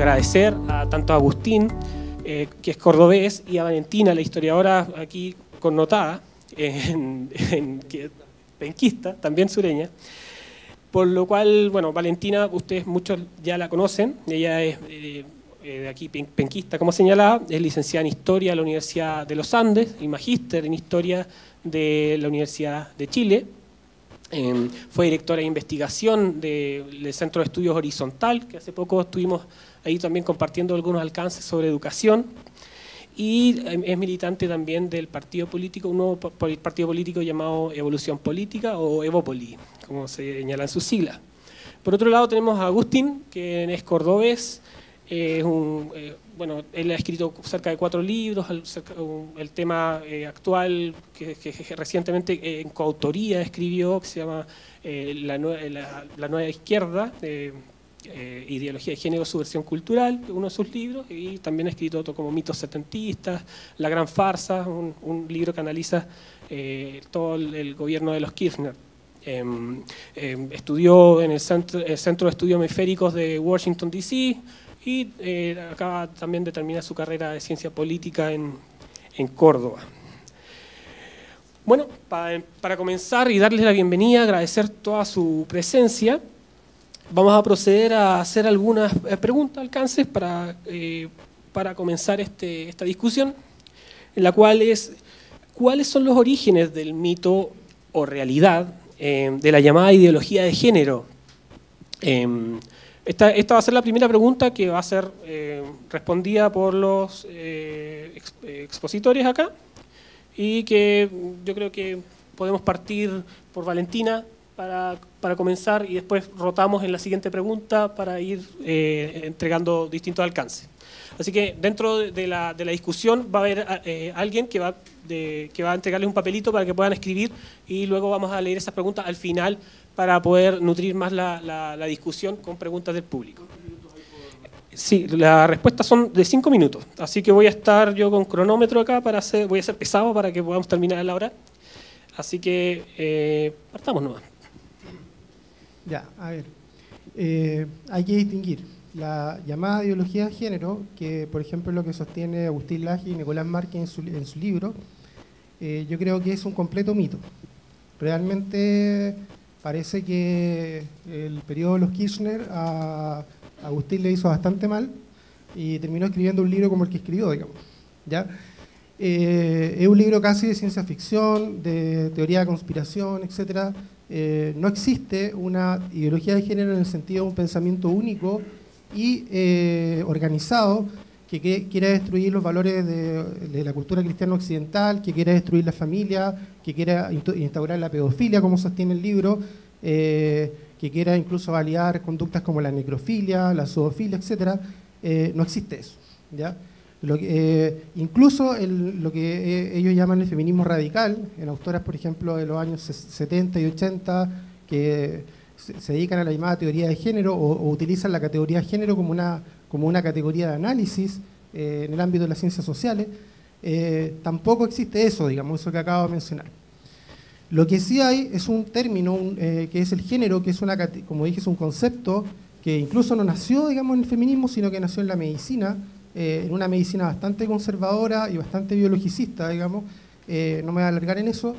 agradecer a tanto a Agustín, que es cordobés, y a Valentina, la historiadora aquí connotada, penquista, también sureña. Por lo cual, bueno, Valentina, ustedes muchos ya la conocen, ella es de aquí penquista, como señalaba, es licenciada en Historia de la Universidad de los Andes y magíster en Historia de la Universidad de Chile. Fue directora de investigación del Centro de Estudios Horizontal, que hace poco estuvimos ahí también compartiendo algunos alcances sobre educación, y es militante también del partido político, un nuevo partido político llamado Evolución Política o Evópoli, como se señala en sus siglas. Por otro lado tenemos a Agustín, que es cordobés, bueno, él ha escrito cerca de 4 libros, el tema actual que recientemente en coautoría escribió, que se llama La Nueva Izquierda, Ideología de Género, Subversión Cultural, uno de sus libros, y también ha escrito otro como Mitos Setentistas, La Gran Farsa, un libro que analiza todo el gobierno de los Kirchner. Estudió en el Centro de Estudios Hemisféricos de Washington, D.C., y acaba también de terminar su carrera de ciencia política en Córdoba. Bueno, para comenzar y darles la bienvenida, agradecer toda su presencia, vamos a proceder a hacer algunas preguntas, alcances, para comenzar esta discusión, en la cual es, ¿cuáles son los orígenes del mito o realidad de la llamada ideología de género? Esta va a ser la primera pregunta que va a ser respondida por los expositores acá, y que yo creo que podemos partir por Valentina para comenzar, y después rotamos en la siguiente pregunta para ir entregando distintos alcances. Así que dentro de la discusión va a haber alguien que va a entregarles un papelito para que puedan escribir, y luego vamos a leer esas preguntas al final para poder nutrir más la discusión con preguntas del público. Sí, las respuestas son de 5 minutos, así que voy a estar yo con cronómetro acá, voy a ser pesado para que podamos terminar a la hora. Así que partamos nomás. Ya, a ver, hay que distinguir la llamada ideología de género, que por ejemplo es lo que sostiene Agustín Laje y Nicolás Márquez en su libro. Yo creo que es un completo mito. Realmente parece que el periodo de los Kirchner a Agustín le hizo bastante mal y terminó escribiendo un libro como el que escribió, digamos, ¿ya? Es un libro casi de ciencia ficción, de teoría de conspiración, etc. No existe una ideología de género en el sentido de un pensamiento único y organizado que quiera destruir los valores de la cultura cristiana occidental, que quiera destruir la familia, que quiera instaurar la pedofilia, como sostiene el libro, que quiera incluso validar conductas como la necrofilia, la zoofilia, etc. No existe eso, ¿ya? Incluso lo que ellos llaman el feminismo radical, en autoras, por ejemplo, de los años 70 y 80, que se dedican a la llamada teoría de género o utilizan la categoría de género como una categoría de análisis en el ámbito de las ciencias sociales, tampoco existe eso, digamos, eso que acabo de mencionar. Lo que sí hay es un término que es el género, que es como dije, es un concepto que incluso no nació, digamos, en el feminismo, sino que nació en la medicina, en una medicina bastante conservadora y bastante biologicista, digamos, no me voy a alargar en eso,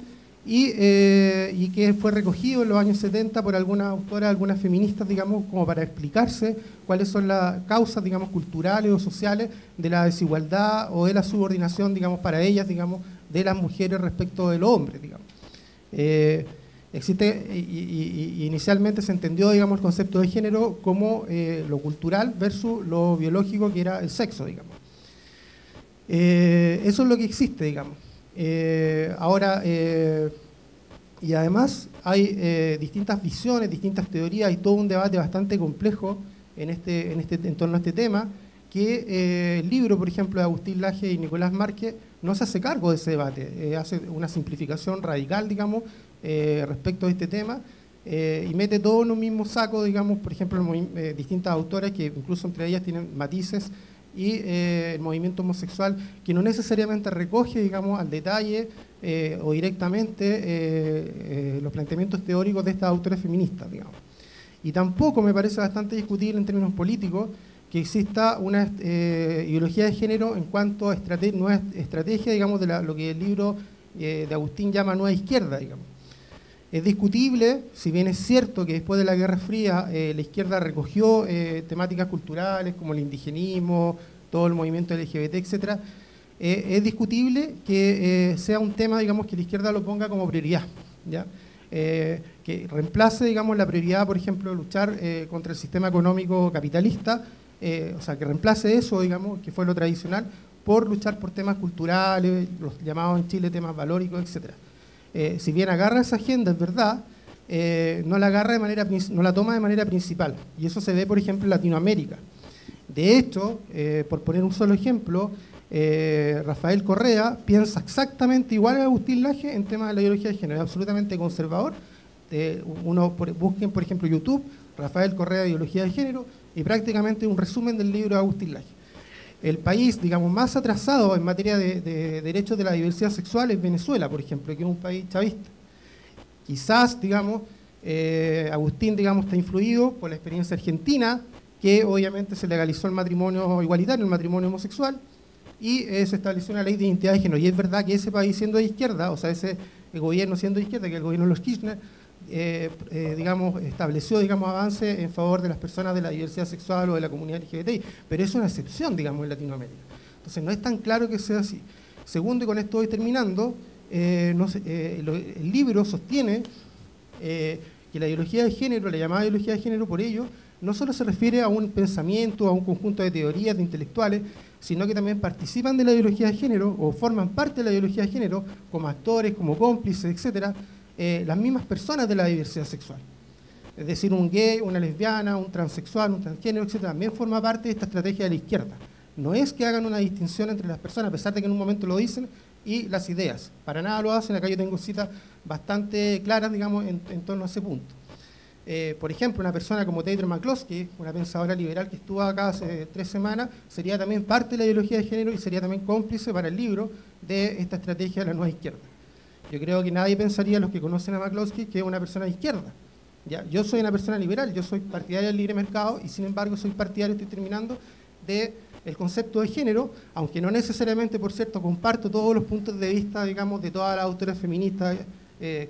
y que fue recogido en los años 70 por algunas autoras, algunas feministas, digamos, como para explicarse cuáles son las causas, digamos, culturales o sociales de la desigualdad o de la subordinación, digamos, para ellas, digamos, de las mujeres respecto de los hombres, digamos. Existe, y inicialmente se entendió, digamos, el concepto de género como lo cultural versus lo biológico, que era el sexo, digamos. Eso es lo que existe, digamos. Ahora, y además hay distintas visiones, distintas teorías, y todo un debate bastante complejo en torno a este tema, que el libro, por ejemplo, de Agustín Laje y Nicolás Márquez no se hace cargo de ese debate, hace una simplificación radical, digamos, respecto a este tema, y mete todo en un mismo saco, digamos, por ejemplo, distintas autoras que incluso entre ellas tienen matices, y el movimiento homosexual, que no necesariamente recoge, digamos, al detalle o directamente los planteamientos teóricos de estas autoras feministas, digamos. Y tampoco me parece bastante discutible en términos políticos que exista una ideología de género en cuanto a nueva estrategia, digamos, de lo que el libro de Agustín llama nueva izquierda, digamos. Es discutible, si bien es cierto que después de la Guerra Fría la izquierda recogió temáticas culturales como el indigenismo, todo el movimiento LGBT, etc., es discutible que sea un tema, digamos, que la izquierda lo ponga como prioridad, ¿ya? Que reemplace, digamos, la prioridad, por ejemplo, luchar contra el sistema económico capitalista, o sea, que reemplace eso, digamos, que fue lo tradicional, por luchar por temas culturales, los llamados en Chile temas valóricos, etcétera. Si bien agarra esa agenda, es verdad, no la toma de manera principal. Y eso se ve, por ejemplo, en Latinoamérica. De hecho, por poner un solo ejemplo, Rafael Correa piensa exactamente igual a Agustín Laje en temas de la ideología de género. Es absolutamente conservador. Busquen, por ejemplo, YouTube, Rafael Correa, ideología de género, y prácticamente un resumen del libro de Agustín Laje. El país, digamos, más atrasado en materia de derechos de la diversidad sexual es Venezuela, por ejemplo, que es un país chavista. Quizás, digamos, Agustín, digamos, está influido por la experiencia argentina, que obviamente se legalizó el matrimonio igualitario, el matrimonio homosexual, y se estableció una ley de identidad de género. Y es verdad que ese país siendo de izquierda, o sea, el gobierno siendo de izquierda, que el gobierno de los Kirchner, digamos, estableció, digamos, avance en favor de las personas de la diversidad sexual o de la comunidad LGBTI, pero es una excepción, digamos, en Latinoamérica. Entonces no es tan claro que sea así. Segundo, y con esto voy terminando, el libro sostiene que la ideología de género, la llamada ideología de género por ello, no solo se refiere a un pensamiento, a un conjunto de teorías, de intelectuales, sino que también participan de la ideología de género o forman parte de la ideología de género como actores, como cómplices, etcétera, las mismas personas de la diversidad sexual. Es decir, un gay, una lesbiana, un transexual, un transgénero, etcétera, también forma parte de esta estrategia de la izquierda. No es que hagan una distinción entre las personas, a pesar de que en un momento lo dicen, y las ideas. Para nada lo hacen. Acá yo tengo citas bastante claras, digamos, en torno a ese punto. Por ejemplo, una persona como Deidre McCloskey, una pensadora liberal que estuvo acá hace 3 semanas, sería también parte de la ideología de género y sería también cómplice para el libro de esta estrategia de la nueva izquierda. Yo creo que nadie pensaría, los que conocen a McCloskey, que es una persona de izquierda. ¿Ya? Yo soy una persona liberal, yo soy partidario del libre mercado y sin embargo soy partidario, estoy terminando, del concepto de género, aunque no necesariamente, por cierto, comparto todos los puntos de vista, digamos, de todas las autoras feministas,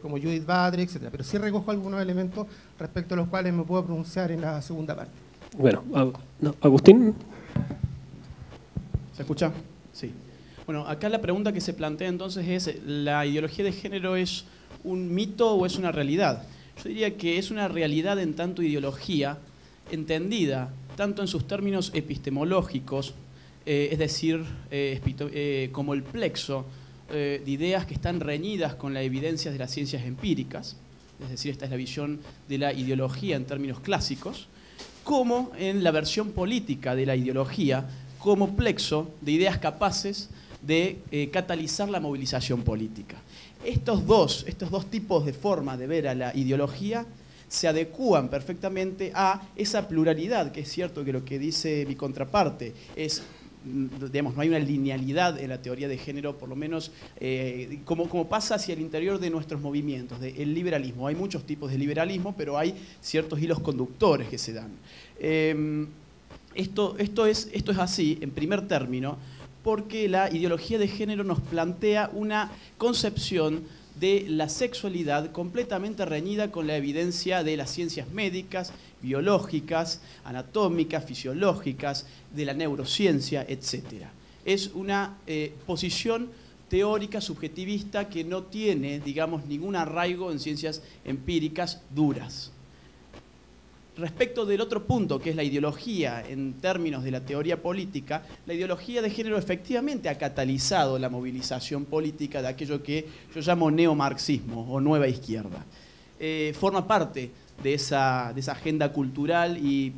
como Judith Butler, etc. Pero sí recojo algunos elementos respecto a los cuales me puedo pronunciar en la segunda parte. Bueno, Agustín. ¿Se escucha? Sí. Bueno, acá la pregunta que se plantea entonces es, ¿la ideología de género es un mito o es una realidad? Yo diría que es una realidad en tanto ideología, entendida tanto en sus términos epistemológicos, es decir, como el plexo de ideas que están reñidas con las evidencias de las ciencias empíricas, es decir, esta es la visión de la ideología en términos clásicos, como en la versión política de la ideología, como plexo de ideas capaces de catalizar la movilización política. Estos dos tipos de forma de ver a la ideología se adecúan perfectamente a esa pluralidad, que es cierto que lo que dice mi contraparte es, digamos, no hay una linealidad en la teoría de género, por lo menos como pasa hacia el interior de nuestros movimientos, del liberalismo. Hay muchos tipos de liberalismo, pero hay ciertos hilos conductores que se dan. Esto es así, en primer término, porque la ideología de género nos plantea una concepción de la sexualidad completamente reñida con la evidencia de las ciencias médicas, biológicas, anatómicas, fisiológicas, de la neurociencia, etc. Es una posición teórica, subjetivista, que no tiene, digamos, ningún arraigo en ciencias empíricas duras. Respecto del otro punto, que es la ideología en términos de la teoría política, la ideología de género efectivamente ha catalizado la movilización política de aquello que yo llamo neomarxismo o nueva izquierda. Forma parte de esa agenda cultural y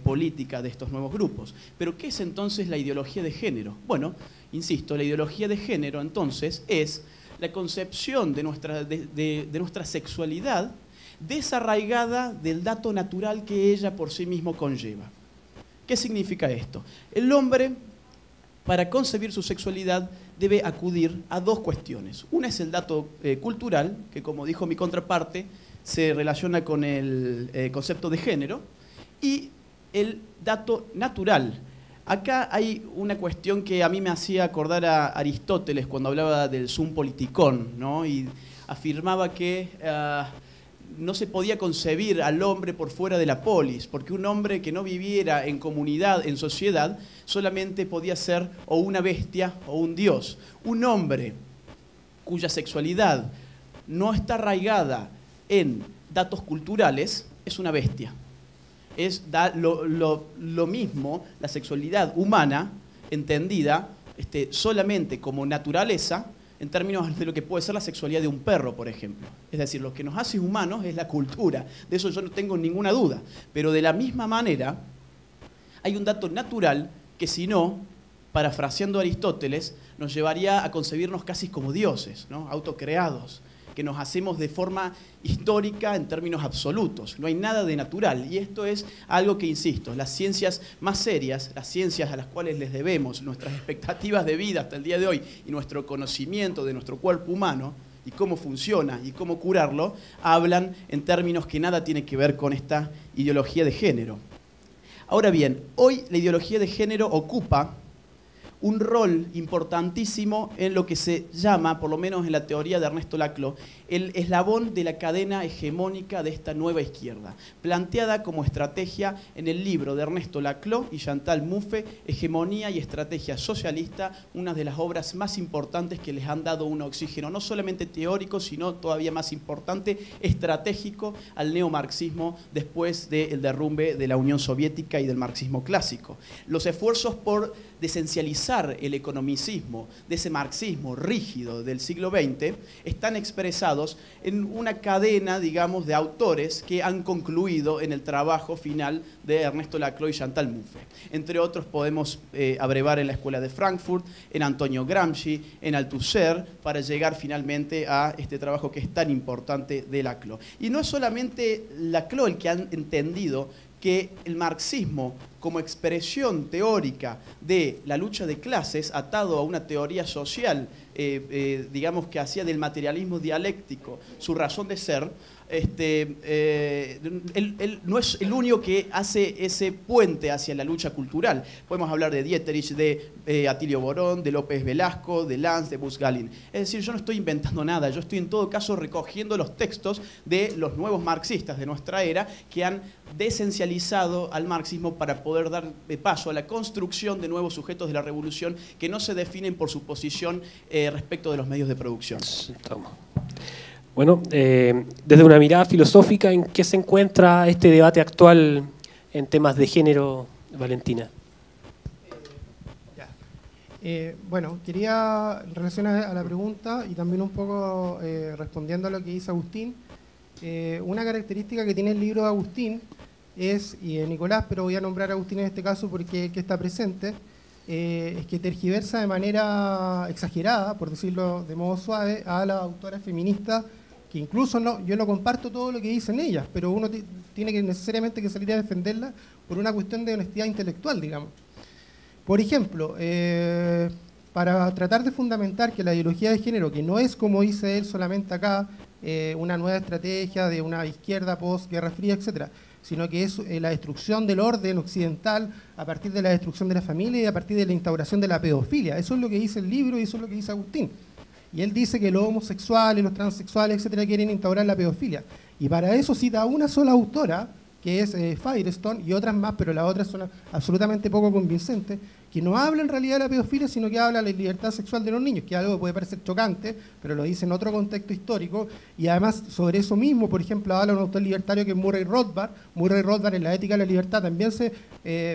política de estos nuevos grupos. Pero ¿qué es entonces la ideología de género? Bueno, insisto, la ideología de género entonces es la concepción de nuestra sexualidad desarraigada del dato natural que ella por sí mismo conlleva. ¿Qué significa esto? El hombre, para concebir su sexualidad, debe acudir a dos cuestiones. Una es el dato cultural, que como dijo mi contraparte, se relaciona con el concepto de género, y el dato natural. Acá hay una cuestión que a mí me hacía acordar a Aristóteles cuando hablaba del sum politikon, ¿no? Y afirmaba que no se podía concebir al hombre por fuera de la polis, porque un hombre que no viviera en comunidad, en sociedad, solamente podía ser o una bestia o un dios. Un hombre cuya sexualidad no está arraigada en datos culturales es una bestia. Lo mismo la sexualidad humana, entendida solamente como naturaleza, en términos de lo que puede ser la sexualidad de un perro, por ejemplo. Es decir, lo que nos hace humanos es la cultura, de eso yo no tengo ninguna duda. Pero de la misma manera, hay un dato natural que si no, parafraseando a Aristóteles, nos llevaría a concebirnos casi como dioses, ¿no? Autocreados, que nos hacemos de forma histórica en términos absolutos. No hay nada de natural. Y esto es algo que, insisto, las ciencias más serias, las ciencias a las cuales les debemos nuestras expectativas de vida hasta el día de hoy y nuestro conocimiento de nuestro cuerpo humano y cómo funciona y cómo curarlo, hablan en términos que nada tiene que ver con esta ideología de género. Ahora bien, hoy la ideología de género ocupa un rol importantísimo en lo que se llama, por lo menos en la teoría de Ernesto Laclau, el eslabón de la cadena hegemónica de esta nueva izquierda, planteada como estrategia en el libro de Ernesto Laclau y Chantal Mouffe, Hegemonía y Estrategia Socialista, una de las obras más importantes que les han dado un oxígeno, no solamente teórico, sino todavía más importante, estratégico al neomarxismo después del derrumbe de la Unión Soviética y del marxismo clásico. Los esfuerzos por desesencializar el economicismo de ese marxismo rígido del siglo XX están expresados en una cadena, digamos, de autores que han concluido en el trabajo final de Ernesto Laclau y Chantal Mouffe. Entre otros podemos abrevar en la Escuela de Frankfurt, en Antonio Gramsci, en Althusser, para llegar finalmente a este trabajo que es tan importante de Laclau. Y no es solamente Laclau el que han entendido que el marxismo como expresión teórica de la lucha de clases, atado a una teoría social, digamos que hacía del materialismo dialéctico su razón de ser, él no es el único que hace ese puente hacia la lucha cultural. Podemos hablar de Dieterich, de Atilio Borón, de López Velasco, de Lanz, de Busgalin. Es decir, yo no estoy inventando nada, yo estoy en todo caso recogiendo los textos de los nuevos marxistas de nuestra era que han desesencializado al marxismo para poder dar paso a la construcción de nuevos sujetos de la revolución que no se definen por su posición respecto de los medios de producción. Toma. Bueno, desde una mirada filosófica, ¿en qué se encuentra este debate actual en temas de género, Valentina? Bueno, quería, en relación a la pregunta y también un poco respondiendo a lo que dice Agustín, una característica que tiene el libro de Agustín es, y de Nicolás, pero voy a nombrar a Agustín en este caso porque es el que está presente, es que tergiversa de manera exagerada, por decirlo de modo suave, a las autoras feministas, que incluso yo no comparto todo lo que dicen ellas, pero uno tiene que necesariamente que salir a defenderlas por una cuestión de honestidad intelectual, digamos. Por ejemplo, para tratar de fundamentar que la ideología de género, que no es, como dice él solamente acá, una nueva estrategia de una izquierda post-Guerra Fría, etcétera, sino que es la destrucción del orden occidental a partir de la destrucción de la familia y a partir de la instauración de la pedofilia. Eso es lo que dice el libro y eso es lo que dice Agustín. Y él dice que los homosexuales, los transexuales, etcétera, quieren instaurar la pedofilia. Y para eso cita a una sola autora, que es Firestone, y otras más, pero las otras son absolutamente poco convincentes, que no habla en realidad de la pedofilia, sino que habla de la libertad sexual de los niños, que es algo que puede parecer chocante, pero lo dice en otro contexto histórico, y además sobre eso mismo, por ejemplo, habla un autor libertario que es Murray Rothbard. Murray Rothbard en La ética de la libertad también se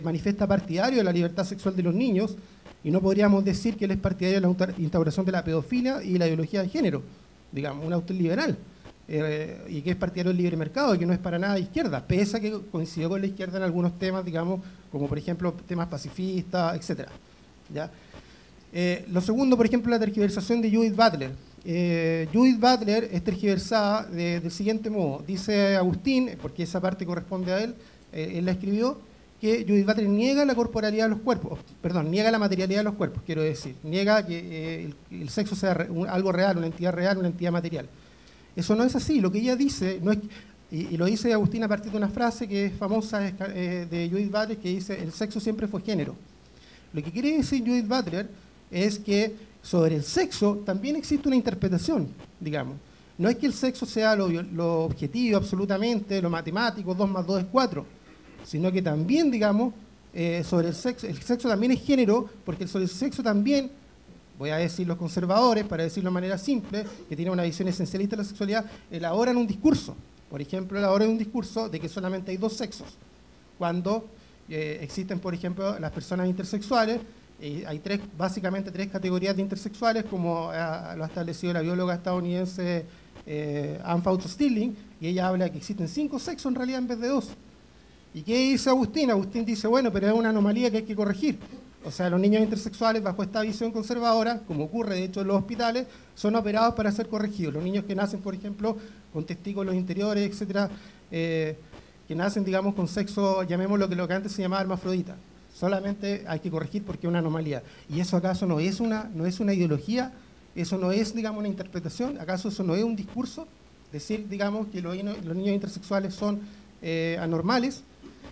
manifiesta partidario de la libertad sexual de los niños, y no podríamos decir que él es partidario de la instauración de la pedofilia y la ideología de género, digamos, un autor liberal. Y que es partidario del libre mercado y que no es para nada de izquierda, pese a que coincidió con la izquierda en algunos temas, digamos, como por ejemplo temas pacifistas, etc. ¿Ya? Lo segundo, por ejemplo, la tergiversación de Judith Butler. Judith Butler es tergiversada del siguiente modo. Dice Agustín, porque esa parte corresponde a él, él la escribió, que Judith Butler niega la corporalidad de los cuerpos, perdón, niega la materialidad de los cuerpos, quiero decir, niega que el sexo sea algo real, una entidad material. Eso no es así. Lo que ella dice, no es, Y lo dice Agustín a partir de una frase que es famosa de Judith Butler, que dice: el sexo siempre fue género. Lo que quiere decir Judith Butler es que sobre el sexo también existe una interpretación, digamos. No es que el sexo sea lo objetivo absolutamente, lo matemático, 2 más 2 es 4, sino que también, digamos, sobre el sexo también es género, porque sobre el sexo también, voy a decir los conservadores, para decirlo de manera simple, que tienen una visión esencialista de la sexualidad, elaboran un discurso. Por ejemplo, elaboran un discurso de que solamente hay 2 sexos, cuando existen, por ejemplo, las personas intersexuales. Hay básicamente tres categorías de intersexuales, como lo ha establecido la bióloga estadounidense Anne Fausto-Stirling, y ella habla de que existen 5 sexos en realidad en vez de 2. ¿Y qué dice Agustín? Agustín dice, bueno, pero es una anomalía que hay que corregir. O sea, los niños intersexuales, bajo esta visión conservadora, como ocurre de hecho en los hospitales, son operados para ser corregidos. Los niños que nacen, por ejemplo, con testículos interiores, etcétera, que nacen, digamos, con sexo, llamémoslo lo que antes se llamaba hermafrodita. Solamente hay que corregir porque es una anomalía. ¿Y eso acaso no es una ideología? ¿Eso no es, digamos, una interpretación? ¿Acaso eso no es un discurso? Decir, digamos, que los niños intersexuales son anormales.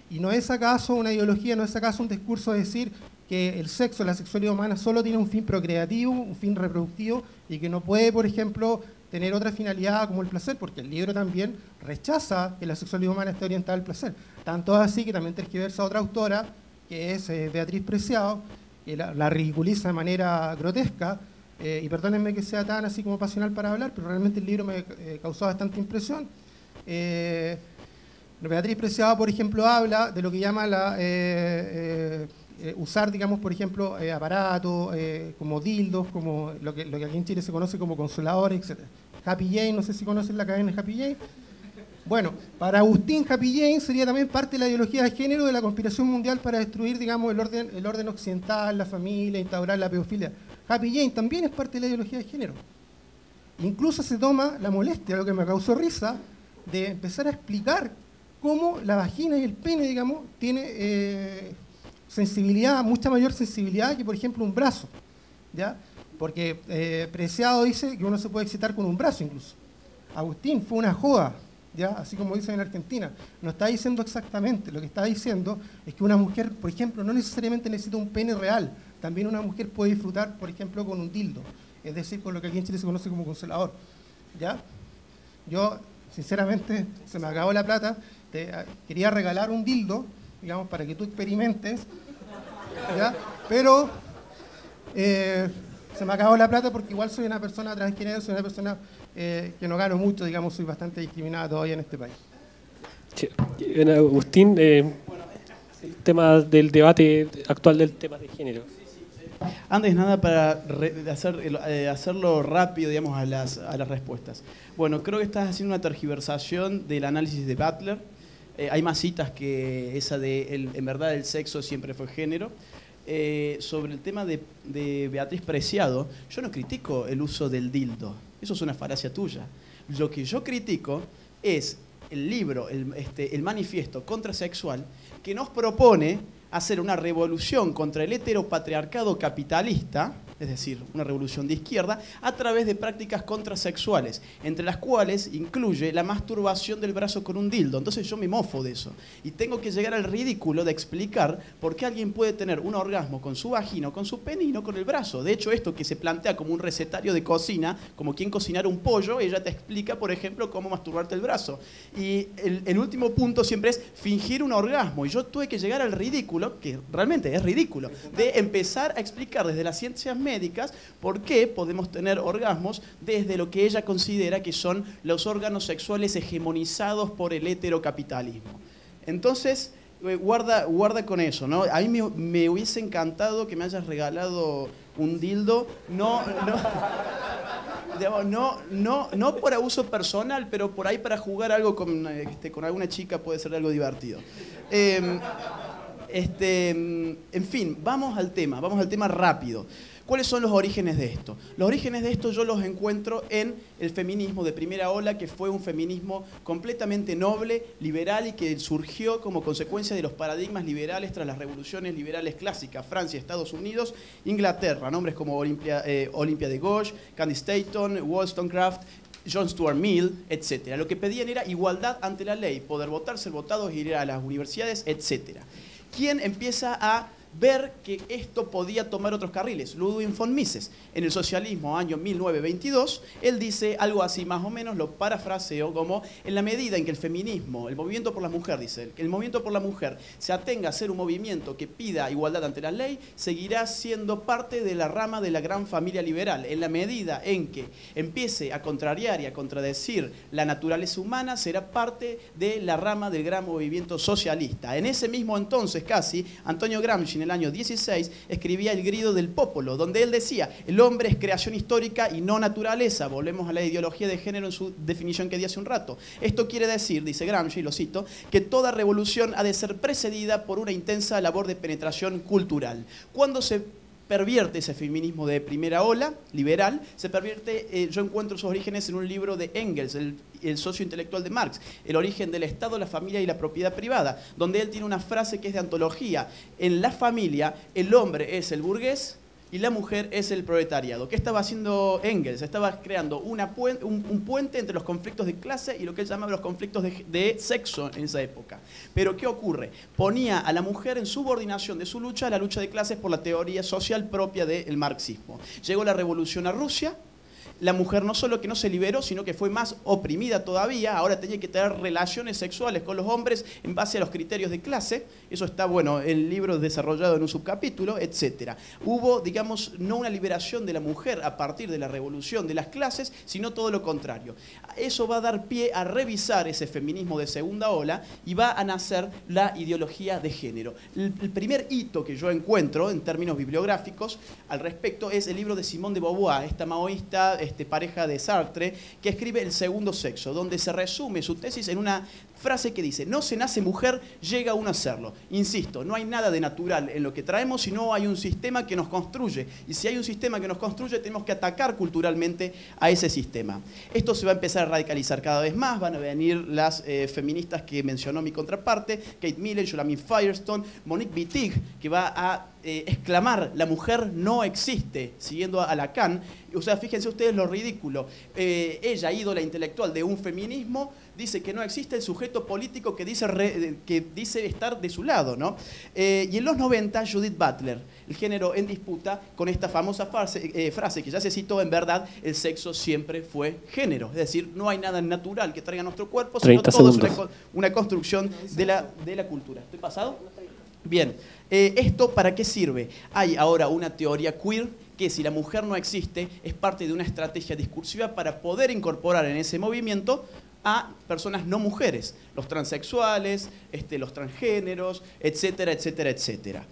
¿Y no es acaso una ideología, no es acaso un discurso de decir que el sexo, la sexualidad humana solo tiene un fin procreativo, un fin reproductivo, y que no puede, por ejemplo, tener otra finalidad como el placer? Porque el libro también rechaza que la sexualidad humana esté orientada al placer. Tanto así que también tergiversa otra autora, que es Beatriz Preciado, que la ridiculiza de manera grotesca, y perdónenme que sea tan así como pasional para hablar, pero realmente el libro me causó bastante impresión. Beatriz Preciado, por ejemplo, habla de lo que llama usar, digamos, por ejemplo, aparatos como dildos, como lo que aquí en Chile se conoce como consoladores, etc. Happy Jane, no sé si conocen la cadena Happy Jane. Bueno, para Agustín, Happy Jane sería también parte de la ideología de género de la conspiración mundial para destruir, digamos, el orden occidental, la familia, instaurar la pedofilia. Happy Jane también es parte de la ideología de género. Incluso se toma la molestia, lo que me causó risa, de empezar a explicar cómo la vagina y el pene, digamos, tiene sensibilidad, mucha mayor sensibilidad que, por ejemplo, un brazo, ¿ya? Porque Preciado dice que uno se puede excitar con un brazo incluso. Agustín, fue una joda, ¿ya? Así como dicen en Argentina. No está diciendo exactamente, lo que está diciendo es que una mujer, por ejemplo, no necesariamente necesita un pene real, también una mujer puede disfrutar, por ejemplo, con un dildo, es decir, con lo que aquí en Chile se conoce como consolador, ¿ya? Yo, sinceramente, se me acabó la plata, quería regalar un dildo, digamos, para que tú experimentes, ¿ya? Pero se me acabó la plata porque igual soy una persona transgénero, soy una persona que no gano mucho, digamos, soy bastante discriminada todavía en este país. Sí. Agustín, el tema del debate actual del tema de género. Antes nada, para hacerlo rápido, digamos, a las respuestas. Bueno, creo que estás haciendo una tergiversación del análisis de Butler. Hay más citas que esa de, en verdad, el sexo siempre fue género. Sobre el tema de Beatriz Preciado, yo no critico el uso del dildo. Eso es una falacia tuya. Lo que yo critico es el libro, el manifiesto contrasexual, que nos propone hacer una revolución contra el heteropatriarcado capitalista, es decir, una revolución de izquierda, a través de prácticas contrasexuales, entre las cuales incluye la masturbación del brazo con un dildo. Entonces yo me mofo de eso. Y tengo que llegar al ridículo de explicar por qué alguien puede tener un orgasmo con su vagina o con su pene y no con el brazo. De hecho, esto que se plantea como un recetario de cocina, como quien cocinar un pollo, ella te explica, por ejemplo, cómo masturbarte el brazo. Y el último punto siempre es fingir un orgasmo. Y yo tuve que llegar al ridículo, que realmente es ridículo, de empezar a explicar desde las ciencias médicas por qué podemos tener orgasmos desde lo que ella considera que son los órganos sexuales hegemonizados por el heterocapitalismo. Entonces, guarda con eso, ¿no? A mí me hubiese encantado que me hayas regalado un dildo, no por abuso personal, pero por ahí para jugar algo con alguna chica puede ser algo divertido. En fin, vamos al tema rápido. ¿Cuáles son los orígenes de esto? Los orígenes de esto yo los encuentro en el feminismo de primera ola, que fue un feminismo completamente noble, liberal y que surgió como consecuencia de los paradigmas liberales tras las revoluciones liberales clásicas, Francia, Estados Unidos, Inglaterra, nombres como Olympia de Gauche, Candice Stanton, Wollstonecraft, John Stuart Mill, etc. Lo que pedían era igualdad ante la ley, poder votar, ser votados, ir a las universidades, etc. ¿Quién empieza a ver que esto podía tomar otros carriles? Ludwig von Mises. En el socialismo, año 1922, él dice algo así, más o menos, lo parafraseo como: en la medida en que el feminismo, el movimiento por la mujer, dice él, que el movimiento por la mujer se atenga a ser un movimiento que pida igualdad ante la ley, seguirá siendo parte de la rama de la gran familia liberal. En la medida en que empiece a contrariar y a contradecir la naturaleza humana, será parte de la rama del gran movimiento socialista. En ese mismo entonces, casi, Antonio Gramsci, en el año 16, escribía El Grido del Popolo, donde él decía: el hombre es creación histórica y no naturaleza. Volvemos a la ideología de género en su definición que di hace un rato. Esto quiere decir, dice Gramsci, lo cito, que toda revolución ha de ser precedida por una intensa labor de penetración cultural. Cuando se pervierte ese feminismo de primera ola, liberal, se pervierte, yo encuentro sus orígenes en un libro de Engels, el socio intelectual de Marx, El origen del Estado, la familia y la propiedad privada, donde él tiene una frase que es de antología: en la familia el hombre es el burgués y la mujer es el proletariado. ¿Qué estaba haciendo Engels? Estaba creando un puente entre los conflictos de clase y lo que él llamaba los conflictos de sexo en esa época. Pero ¿qué ocurre? Ponía a la mujer en subordinación de su lucha a la lucha de clases por la teoría social propia del marxismo. Llegó la revolución a Rusia. La mujer no solo que no se liberó, sino que fue más oprimida todavía. Ahora tenía que tener relaciones sexuales con los hombres en base a los criterios de clase. Eso está, bueno, el libro desarrollado en un subcapítulo, etc. Hubo, digamos, no una liberación de la mujer a partir de la revolución de las clases, sino todo lo contrario. Eso va a dar pie a revisar ese feminismo de segunda ola y va a nacer la ideología de género. El primer hito que yo encuentro en términos bibliográficos al respecto es el libro de Simone de Beauvoir, esta maoísta, pareja de Sartre, que escribe El segundo sexo, donde se resume su tesis en una frase que dice: no se nace mujer, llega uno a serlo. Insisto, no hay nada de natural en lo que traemos, sino hay un sistema que nos construye. Y si hay un sistema que nos construye, tenemos que atacar culturalmente a ese sistema. Esto se va a empezar a radicalizar cada vez más. Van a venir las feministas que mencionó mi contraparte, Kate Millett, Shulamit Firestone, Monique Wittig, que va a exclamar: la mujer no existe, siguiendo a Lacan. O sea, fíjense ustedes lo ridículo. Ella, ídola intelectual de un feminismo, dice que no existe el sujeto político que dice estar de su lado, ¿no? Y en los 90, Judith Butler, el género en disputa, con esta famosa frase que ya se citó: en verdad, el sexo siempre fue género. Es decir, no hay nada natural que traiga a nuestro cuerpo, sino todo es una construcción de la cultura. ¿Estoy pasado? Bien. ¿Esto para qué sirve? Hay ahora una teoría queer que, si la mujer no existe, es parte de una estrategia discursiva para poder incorporar en ese movimiento a personas no mujeres, los transexuales, los transgéneros, etcétera, etcétera, etcétera.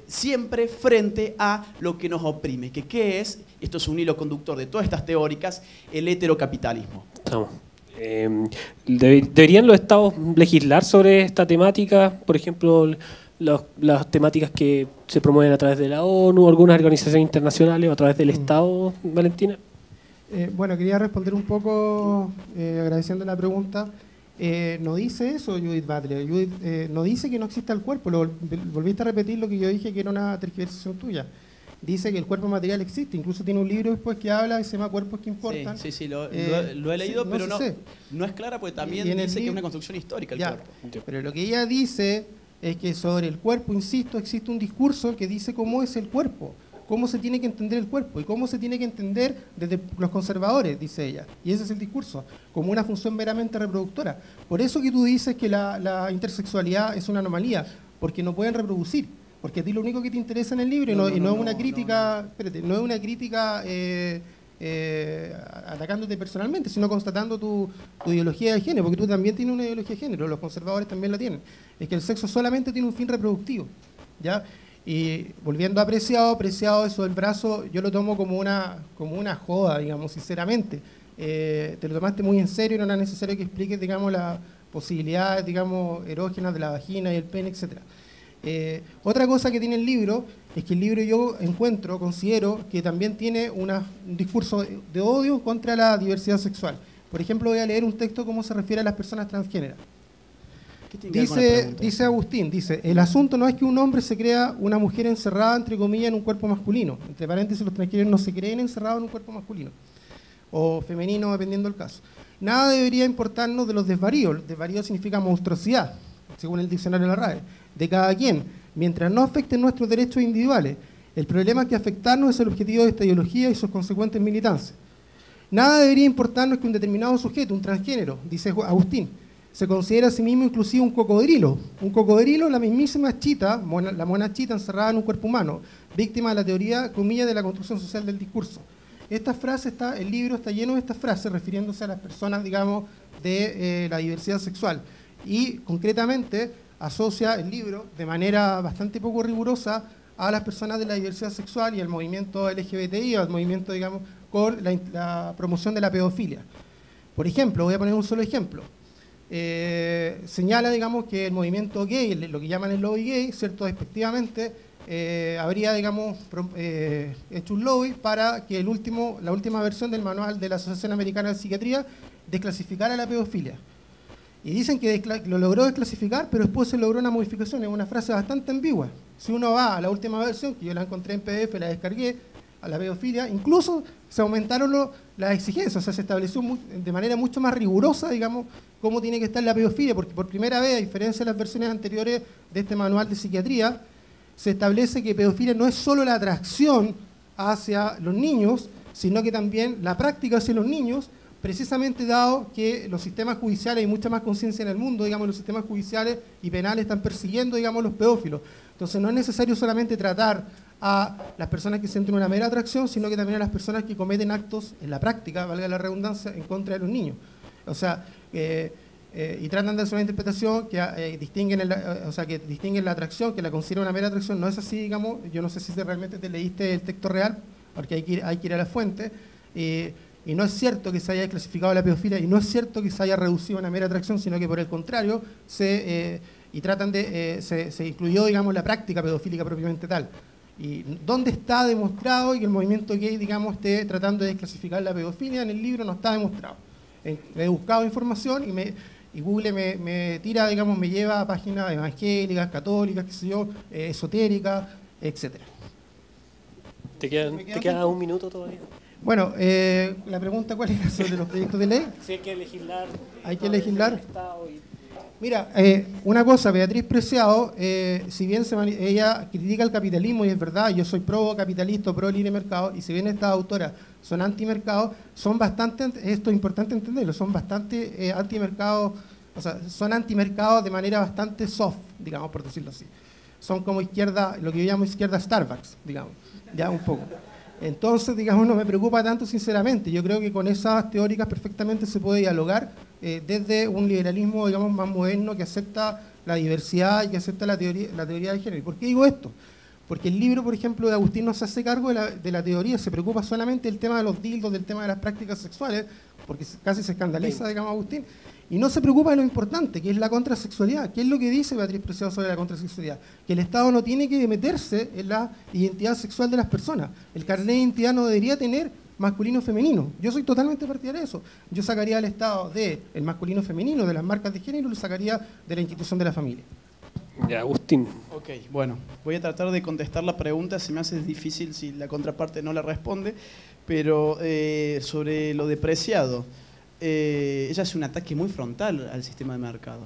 Siempre frente a lo que nos oprime, que ¿qué es? Esto es un hilo conductor de todas estas teóricas: el heterocapitalismo. ¿Deberían los estados legislar sobre esta temática? Por ejemplo, las temáticas que se promueven a través de la ONU, algunas organizaciones internacionales, o a través del Estado, Valentina. Bueno, quería responder un poco agradeciendo la pregunta. No dice eso Judith Butler. Judith no dice que no exista el cuerpo. Volviste a repetir lo que yo dije, que era una tergiversación tuya. Dice que el cuerpo material existe. Incluso tiene un libro después que habla, que se llama Cuerpos que importan. Sí, lo he leído, sí, pero no es clara, porque también dice que es una construcción histórica el cuerpo. Pero lo que ella dice es que sobre el cuerpo, insisto, existe un discurso que dice cómo es el cuerpo, cómo se tiene que entender el cuerpo y cómo se tiene que entender desde los conservadores, dice ella. Y ese es el discurso, como una función meramente reproductora. Por eso que tú dices que la intersexualidad es una anomalía, porque no pueden reproducir. Porque a ti lo único que te interesa en el libro, no es una crítica, espérate, no es una crítica atacándote personalmente, sino constatando tu ideología de género, porque tú también tienes una ideología de género, los conservadores también la tienen. Es que el sexo solamente tiene un fin reproductivo, ¿ya? Y volviendo a Preciado, eso del brazo, yo lo tomo como una joda, digamos, sinceramente. Te lo tomaste muy en serio y no era necesario que expliques, digamos, las posibilidades, digamos, erógenas de la vagina y el pene, etcétera. Otra cosa que tiene el libro es que el libro, yo considero que también tiene un discurso de odio contra la diversidad sexual. Por ejemplo, voy a leer un texto cómo se refiere a las personas transgéneras. Dice Agustín, el asunto no es que un hombre se crea una mujer encerrada, entre comillas, en un cuerpo masculino. Entre paréntesis, los transgéneros no se creen encerrados en un cuerpo masculino. o femenino, dependiendo del caso. Nada debería importarnos de los desvaríos. Desvarío significa monstruosidad, según el diccionario de la RAE, de cada quien, mientras no afecten nuestros derechos individuales. El problema que afectarnos es el objetivo de esta ideología y sus consecuentes militancias. Nada debería importarnos que un determinado sujeto, un transgénero, dice Agustín, se considera a sí mismo inclusive un cocodrilo. Un cocodrilo, la mismísima chita, la mona chita encerrada en un cuerpo humano, víctima de la teoría, comillas, de la construcción social del discurso. Esta frase el libro está lleno de estas frases refiriéndose a las personas, digamos, de la diversidad sexual. Y concretamente asocia el libro de manera bastante poco rigurosa a las personas de la diversidad sexual y al movimiento LGBTI, o al movimiento, digamos, con la promoción de la pedofilia. Por ejemplo, voy a poner un solo ejemplo. Señala, digamos, que el movimiento gay, lo que llaman el lobby gay, ¿cierto?, despectivamente, habría, digamos, hecho un lobby para que la última versión del manual de la Asociación Americana de Psiquiatría desclasificara la pedofilia. Y dicen que lo logró desclasificar, pero después se logró una modificación, es una frase bastante ambigua. Si uno va a la última versión, que yo la encontré en PDF, la descargué, a la pedofilia, incluso se aumentaron las exigencias, o sea, se estableció de manera mucho más rigurosa, digamos, cómo tiene que estar la pedofilia, porque por primera vez, a diferencia de las versiones anteriores de este manual de psiquiatría, se establece que pedofilia no es solo la atracción hacia los niños, sino que también la práctica hacia los niños, precisamente dado que los sistemas judiciales, hay mucha más conciencia en el mundo, digamos, los sistemas judiciales y penales están persiguiendo, digamos, los pedófilos. Entonces no es necesario solamente tratar a las personas que sienten una mera atracción, sino que también a las personas que cometen actos en la práctica, valga la redundancia, en contra de los niños. O sea, y tratan de hacer una interpretación que distinguen la atracción, que la considera una mera atracción. No es así, digamos. Yo no sé si realmente te leíste el texto real, porque hay que ir a la fuente. Y no es cierto que se haya clasificado la pedofilia, y no es cierto que se haya reducido a una mera atracción, sino que por el contrario, se incluyó, digamos, la práctica pedofílica propiamente tal. Y dónde está demostrado y que el movimiento gay, digamos, esté tratando de desclasificar la pedofilia, en el libro no está demostrado. He buscado información y Google me tira, digamos, me lleva a páginas evangélicas, católicas, qué sé yo, esotéricas, etcétera. ¿Te queda un minuto todavía? Bueno, la pregunta, ¿cuál era sobre los proyectos de ley? Sí, hay que legislar. Hay que legislar. Mira, una cosa, Beatriz Preciado, si bien ella critica el capitalismo, y es verdad, yo soy pro-capitalista, pro-libre mercado, y si bien estas autoras son antimercado, son bastante, esto es importante entenderlo, son bastante antimercados, o sea, son antimercados de manera bastante soft, digamos, por decirlo así. Son como izquierda, lo que yo llamo izquierda Starbucks, digamos, ya un poco. Entonces, digamos, no me preocupa tanto, sinceramente. Yo creo que con esas teóricas perfectamente se puede dialogar desde un liberalismo, digamos, más moderno que acepta la diversidad y que acepta la teoría de género. ¿Y por qué digo esto? Porque el libro, por ejemplo, de Agustín no se hace cargo de la teoría, se preocupa solamente del tema de los dildos, del tema de las prácticas sexuales, porque casi se escandaliza, digamos, Agustín, y no se preocupa de lo importante, que es la contrasexualidad. ¿Qué es lo que dice Beatriz Preciado sobre la contrasexualidad? Que el Estado no tiene que meterse en la identidad sexual de las personas. El carnet de identidad no debería tener masculino o femenino. Yo soy totalmente partidario de eso. Yo sacaría al Estado del masculino femenino, de las marcas de género, y lo sacaría de la institución de la familia. Ya, Agustín. Ok, bueno, voy a tratar de contestar la pregunta, se me hace difícil si la contraparte no la responde, pero sobre lo de Preciado. Ella hace un ataque muy frontal al sistema de mercado,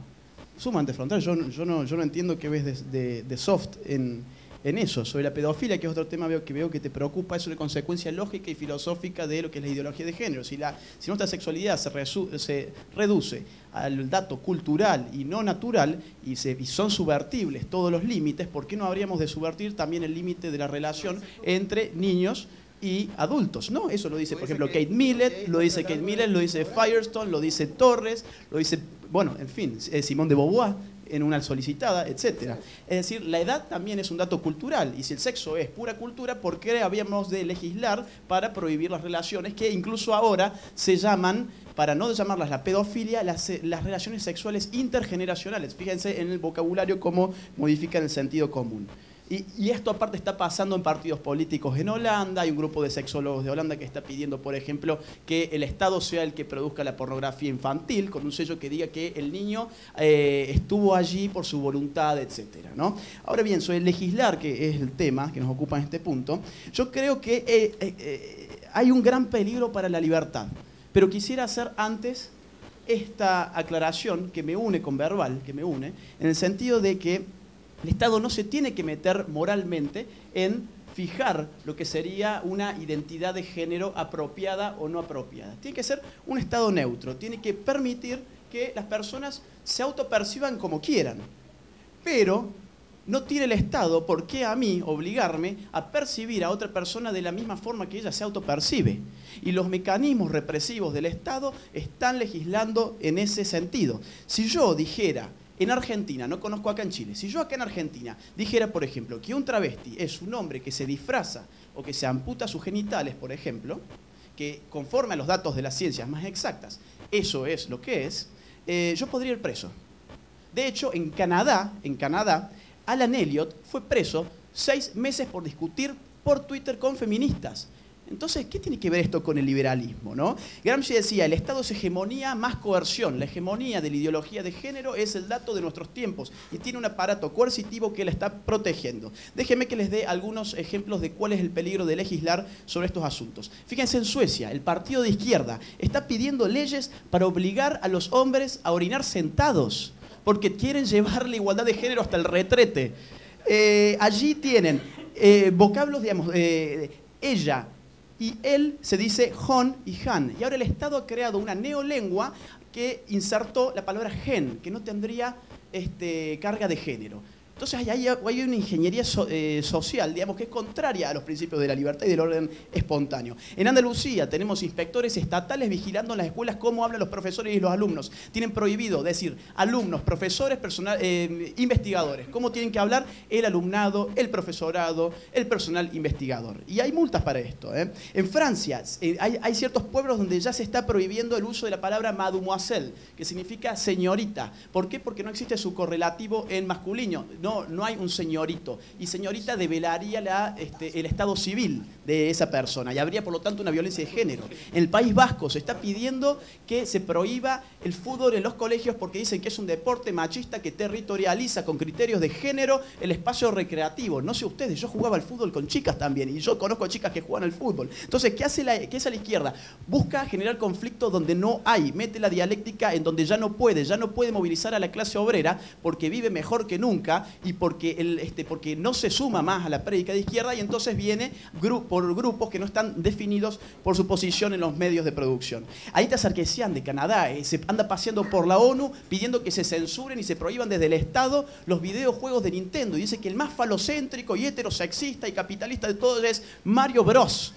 sumamente frontal. Yo no entiendo qué ves de soft en eso. Sobre la pedofilia, que es otro tema que veo que te preocupa, es una consecuencia lógica y filosófica de lo que es la ideología de género. Si nuestra sexualidad se reduce al dato cultural y no natural, y son subvertibles todos los límites, ¿por qué no habríamos de subvertir también el límite de la relación entre niños y adultos? No, eso lo dice, por ejemplo, Kate Millett, lo dice Firestone, lo dice Torres, lo dice, bueno, en fin, Simone de Beauvoir en Una solicitada, etcétera. Es decir, la edad también es un dato cultural, y si el sexo es pura cultura, ¿por qué habíamos de legislar para prohibir las relaciones que incluso ahora se llaman, para no llamarlas la pedofilia, las relaciones sexuales intergeneracionales? Fíjense en el vocabulario cómo modifican el sentido común. Y esto aparte está pasando en partidos políticos en Holanda. Hay un grupo de sexólogos de Holanda que está pidiendo, por ejemplo, que el Estado sea el que produzca la pornografía infantil, con un sello que diga que el niño estuvo allí por su voluntad, etcétera, ¿no? Ahora bien, sobre legislar, que es el tema que nos ocupa en este punto, yo creo que hay un gran peligro para la libertad. Pero quisiera hacer antes esta aclaración que me une con Verbal, en el sentido de que el Estado no se tiene que meter moralmente en fijar lo que sería una identidad de género apropiada o no apropiada. Tiene que ser un Estado neutro, tiene que permitir que las personas se autoperciban como quieran. Pero no tiene el Estado por qué a mí obligarme a percibir a otra persona de la misma forma que ella se autopercibe. Y los mecanismos represivos del Estado están legislando en ese sentido. Si yo dijera en Argentina, no conozco acá en Chile, si yo acá en Argentina dijera, por ejemplo, que un travesti es un hombre que se disfraza o que se amputa sus genitales, por ejemplo, que conforme a los datos de las ciencias más exactas, eso es lo que es, yo podría ir preso. De hecho, en Canadá, Alan Elliot fue preso 6 meses por discutir por Twitter con feministas. Entonces, ¿qué tiene que ver esto con el liberalismo, no? Gramsci decía, el Estado es hegemonía más coerción. La hegemonía de la ideología de género es el dato de nuestros tiempos y tiene un aparato coercitivo que la está protegiendo. Déjenme que les dé algunos ejemplos de cuál es el peligro de legislar sobre estos asuntos. Fíjense en Suecia, el partido de izquierda está pidiendo leyes para obligar a los hombres a orinar sentados, porque quieren llevar la igualdad de género hasta el retrete. Allí tienen vocablos, digamos, ella y él se dice hon y han. Y ahora el Estado ha creado una neolengua que insertó la palabra gen, que no tendría carga de género. Entonces hay una ingeniería social, digamos, que es contraria a los principios de la libertad y del orden espontáneo. En Andalucía tenemos inspectores estatales vigilando en las escuelas cómo hablan los profesores y los alumnos. Tienen prohibido decir alumnos, profesores, investigadores. ¿Cómo tienen que hablar el alumnado, el profesorado, el personal investigador? Y hay multas para esto. En Francia hay ciertos pueblos donde ya se está prohibiendo el uso de la palabra mademoiselle, que significa señorita. ¿Por qué? Porque no existe su correlativo en masculino. No hay un señorito. Y señorita develaría el estado civil de esa persona. Y habría, por lo tanto, una violencia de género. En el País Vasco se está pidiendo que se prohíba el fútbol en los colegios porque dicen que es un deporte machista que territorializa con criterios de género el espacio recreativo. No sé ustedes, yo jugaba al fútbol con chicas también. Y yo conozco a chicas que juegan al fútbol. Entonces, ¿qué hace la izquierda? Busca generar conflicto donde no hay. Mete la dialéctica en donde ya no puede movilizar a la clase obrera porque vive mejor que nunca y porque no se suma más a la prédica de izquierda y entonces viene por grupos que no están definidos por su posición en los medios de producción. Aíta Sarkeesian de Canadá se anda paseando por la ONU pidiendo que se censuren y se prohíban desde el Estado los videojuegos de Nintendo y dice que el más falocéntrico y heterosexista y capitalista de todos es Mario Bros.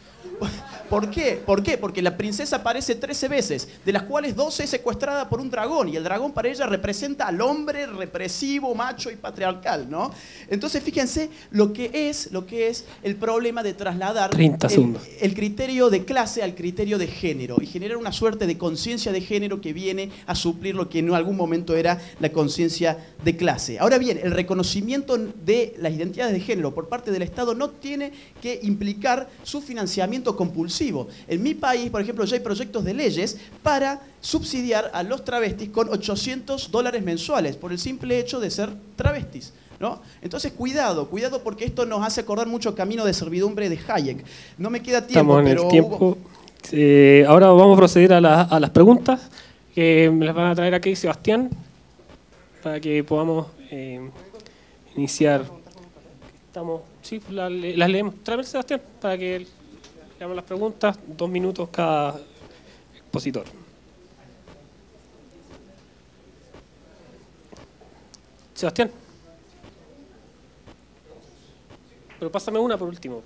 ¿Por qué? Porque la princesa aparece 13 veces, de las cuales 12 es secuestrada por un dragón, y el dragón para ella representa al hombre represivo, macho y patriarcal, ¿no? Entonces, fíjense lo que es el problema de trasladar el criterio de clase al criterio de género, y generar una suerte de conciencia de género que viene a suplir lo que en algún momento era la conciencia de clase. Ahora bien, el reconocimiento de las identidades de género por parte del Estado no tiene que implicar su financiamiento compulsivo. En mi país, por ejemplo, ya hay proyectos de leyes para subsidiar a los travestis con $800 mensuales por el simple hecho de ser travestis, ¿no? Entonces, cuidado porque esto nos hace acordar mucho Camino de servidumbre de Hayek. No me queda tiempo, Estamos en el tiempo. Ahora vamos a proceder a las preguntas que me las van a traer aquí Sebastián para que podamos iniciar. Sí, las leemos. Tráeme, Sebastián, para que leamos las preguntas. 2 minutos cada expositor. Sebastián. Pero pásame una por último.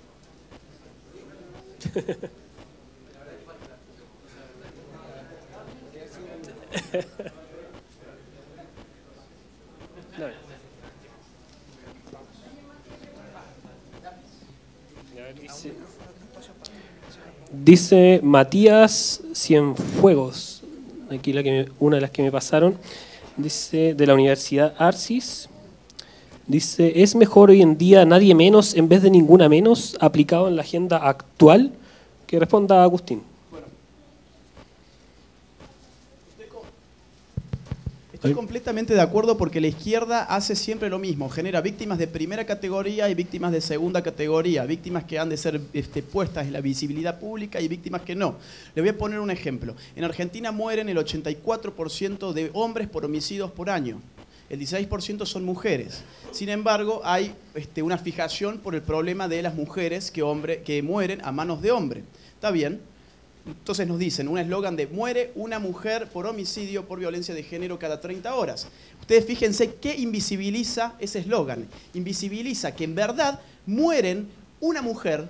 Dice Matías Cienfuegos, aquí una de las que me pasaron, dice de la Universidad Arcis, dice, ¿es mejor hoy en día nadie menos en vez de ninguna menos aplicado en la agenda actual? Que responda Agustín. Estoy completamente de acuerdo porque la izquierda hace siempre lo mismo, genera víctimas de primera categoría y víctimas de segunda categoría, víctimas que han de ser puestas en la visibilidad pública y víctimas que no. Le voy a poner un ejemplo. En Argentina mueren el 84% de hombres por homicidios por año. El 16% son mujeres. Sin embargo, hay una fijación por el problema de las mujeres que mueren a manos de hombre. ¿Está bien? Entonces nos dicen un eslogan de muere una mujer por homicidio por violencia de género cada 30 horas. Ustedes fíjense qué invisibiliza ese eslogan. Invisibiliza que en verdad muere una mujer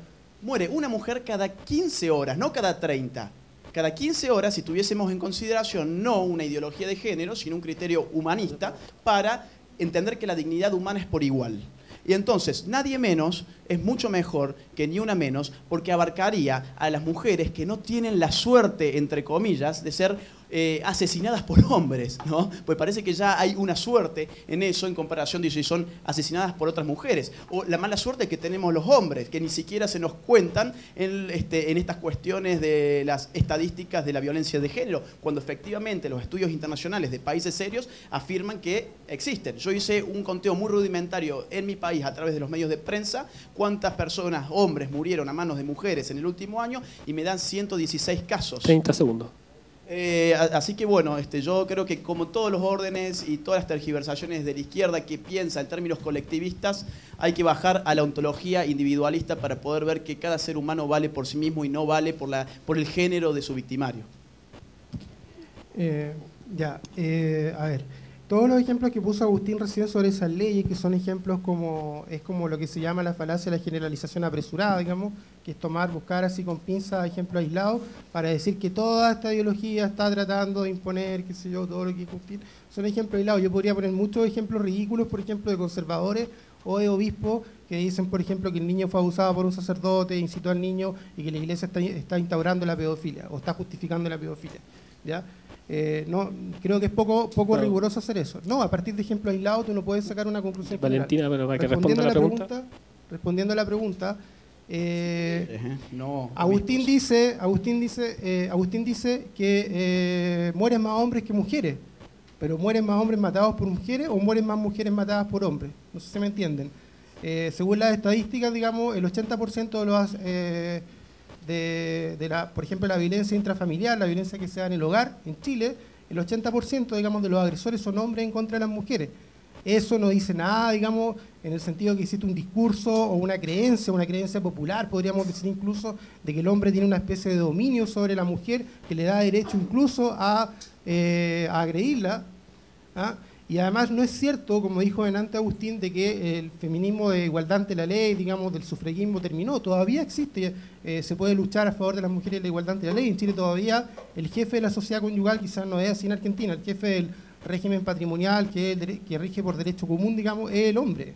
cada 15 horas, no cada 30. Cada 15 horas, si tuviésemos en consideración no una ideología de género, sino un criterio humanista para entender que la dignidad humana es por igual. Y entonces, nadie menos es mucho mejor que ni una menos, porque abarcaría a las mujeres que no tienen la suerte, entre comillas, de ser asesinadas por hombres, ¿no? Pues parece que ya hay una suerte en eso en comparación de si son asesinadas por otras mujeres. O la mala suerte que tenemos los hombres, que ni siquiera se nos cuentan en estas cuestiones de las estadísticas de la violencia de género, cuando efectivamente los estudios internacionales de países serios afirman que existen. Yo hice un conteo muy rudimentario en mi país a través de los medios de prensa, cuántas personas, hombres, murieron a manos de mujeres en el último año y me dan 116 casos. 30 segundos. Así que bueno, yo creo que como todos los órdenes y todas las tergiversaciones de la izquierda que piensa en términos colectivistas, hay que bajar a la ontología individualista para poder ver que cada ser humano vale por sí mismo y no vale por el género de su victimario. A ver, todos los ejemplos que puso Agustín recién sobre esas leyes, que son ejemplos es como lo que se llama la falacia de la generalización apresurada, digamos, que es buscar así con pinzas ejemplos aislados para decir que toda esta ideología está tratando de imponer, qué sé yo, todo lo que cumplir. Son ejemplos aislados. Yo podría poner muchos ejemplos ridículos, por ejemplo, de conservadores o de obispos que dicen, por ejemplo, que el niño fue abusado por un sacerdote, incitó al niño y que la iglesia está instaurando la pedofilia o está justificando la pedofilia, ¿ya? No, creo que es poco riguroso hacer eso. No, a partir de ejemplos aislados tú no puedes sacar una conclusión general. Valentina, pero para que responda la pregunta. Respondiendo a la pregunta, no, Agustín dice que mueren más hombres que mujeres, pero ¿mueren más hombres matados por mujeres o mueren más mujeres matadas por hombres? No sé si me entienden. Según las estadísticas, digamos, el 80% de los por ejemplo, la violencia intrafamiliar, la violencia que se da en el hogar, en Chile, el 80%, digamos, de los agresores son hombres en contra de las mujeres. Eso no dice nada, digamos, en el sentido que existe un discurso o una creencia popular, podríamos decir incluso, de que el hombre tiene una especie de dominio sobre la mujer que le da derecho incluso a agredirla, ¿ah? Y además no es cierto, como dijo delante Agustín, de que el feminismo de igualdad ante la ley, digamos, del sufragismo terminó. Todavía existe, se puede luchar a favor de las mujeres y la igualdad ante la ley. En Chile todavía el jefe de la sociedad conyugal, quizás no es así en Argentina, el jefe del régimen patrimonial que rige por derecho común, digamos, es el hombre.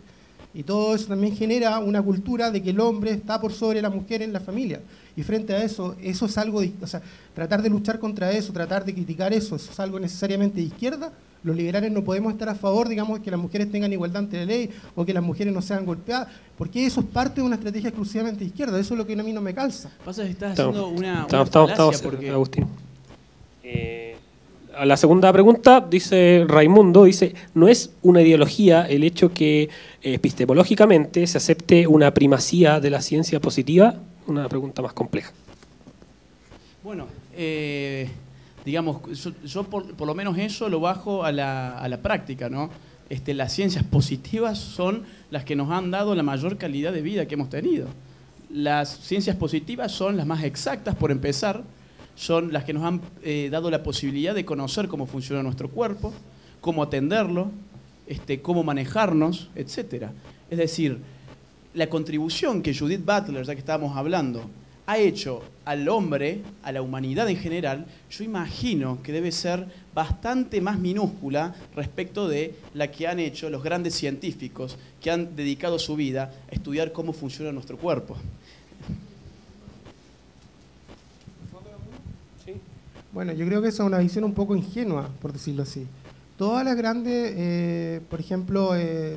Y todo eso también genera una cultura de que el hombre está por sobre la mujer en la familia. Y frente a eso, eso es algo, o sea, tratar de luchar contra eso, tratar de criticar eso es algo necesariamente de izquierda. Los liberales no podemos estar a favor, digamos, que las mujeres tengan igualdad ante la ley o que las mujeres no sean golpeadas, porque eso es parte de una estrategia exclusivamente de izquierda. Eso es lo que a mí no me calza. Pasa que estás haciendo una falacia porque... Agustín. A la segunda pregunta, dice Raimundo, dice, ¿no es una ideología el hecho que epistemológicamente se acepte una primacía de la ciencia positiva? Una pregunta más compleja. Bueno, digamos, yo por lo menos eso lo bajo a la práctica, ¿no? Las ciencias positivas son las que nos han dado la mayor calidad de vida que hemos tenido. Las ciencias positivas son las más exactas, por empezar, son las que nos han dado la posibilidad de conocer cómo funciona nuestro cuerpo, cómo atenderlo, cómo manejarnos, etc. Es decir, la contribución que Judith Butler, ya que estábamos hablando, ha hecho al hombre, a la humanidad en general, yo imagino que debe ser bastante más minúscula respecto de la que han hecho los grandes científicos que han dedicado su vida a estudiar cómo funciona nuestro cuerpo. Bueno, yo creo que esa es una visión un poco ingenua, por decirlo así. todas las grandes, por ejemplo,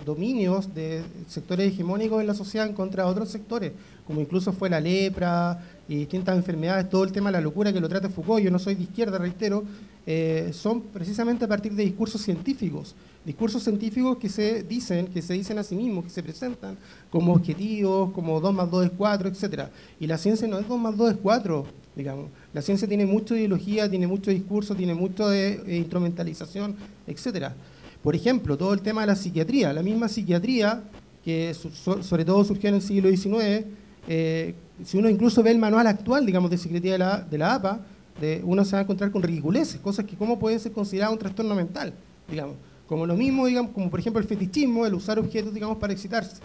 dominios de sectores hegemónicos en la sociedad en contra de otros sectores, como incluso fue la lepra y distintas enfermedades, todo el tema de la locura que lo trata Foucault. Yo no soy de izquierda, reitero, son precisamente a partir de discursos científicos que se dicen a sí mismos, que se presentan como objetivos, como 2 más 2 es 4, etc. Y la ciencia no es 2 más 2 es 4, digamos. La ciencia tiene mucha ideología, tiene mucho discurso, tiene mucho de instrumentalización, etc. Por ejemplo, todo el tema de la psiquiatría, la misma psiquiatría, que sobre todo surgió en el siglo XIX, si uno incluso ve el manual actual, digamos, de psiquiatría de la APA, uno se va a encontrar con ridiculeces, cosas que cómo pueden ser consideradas un trastorno mental, digamos. Como lo mismo, digamos, como por ejemplo el fetichismo, el usar objetos, digamos, para excitarse,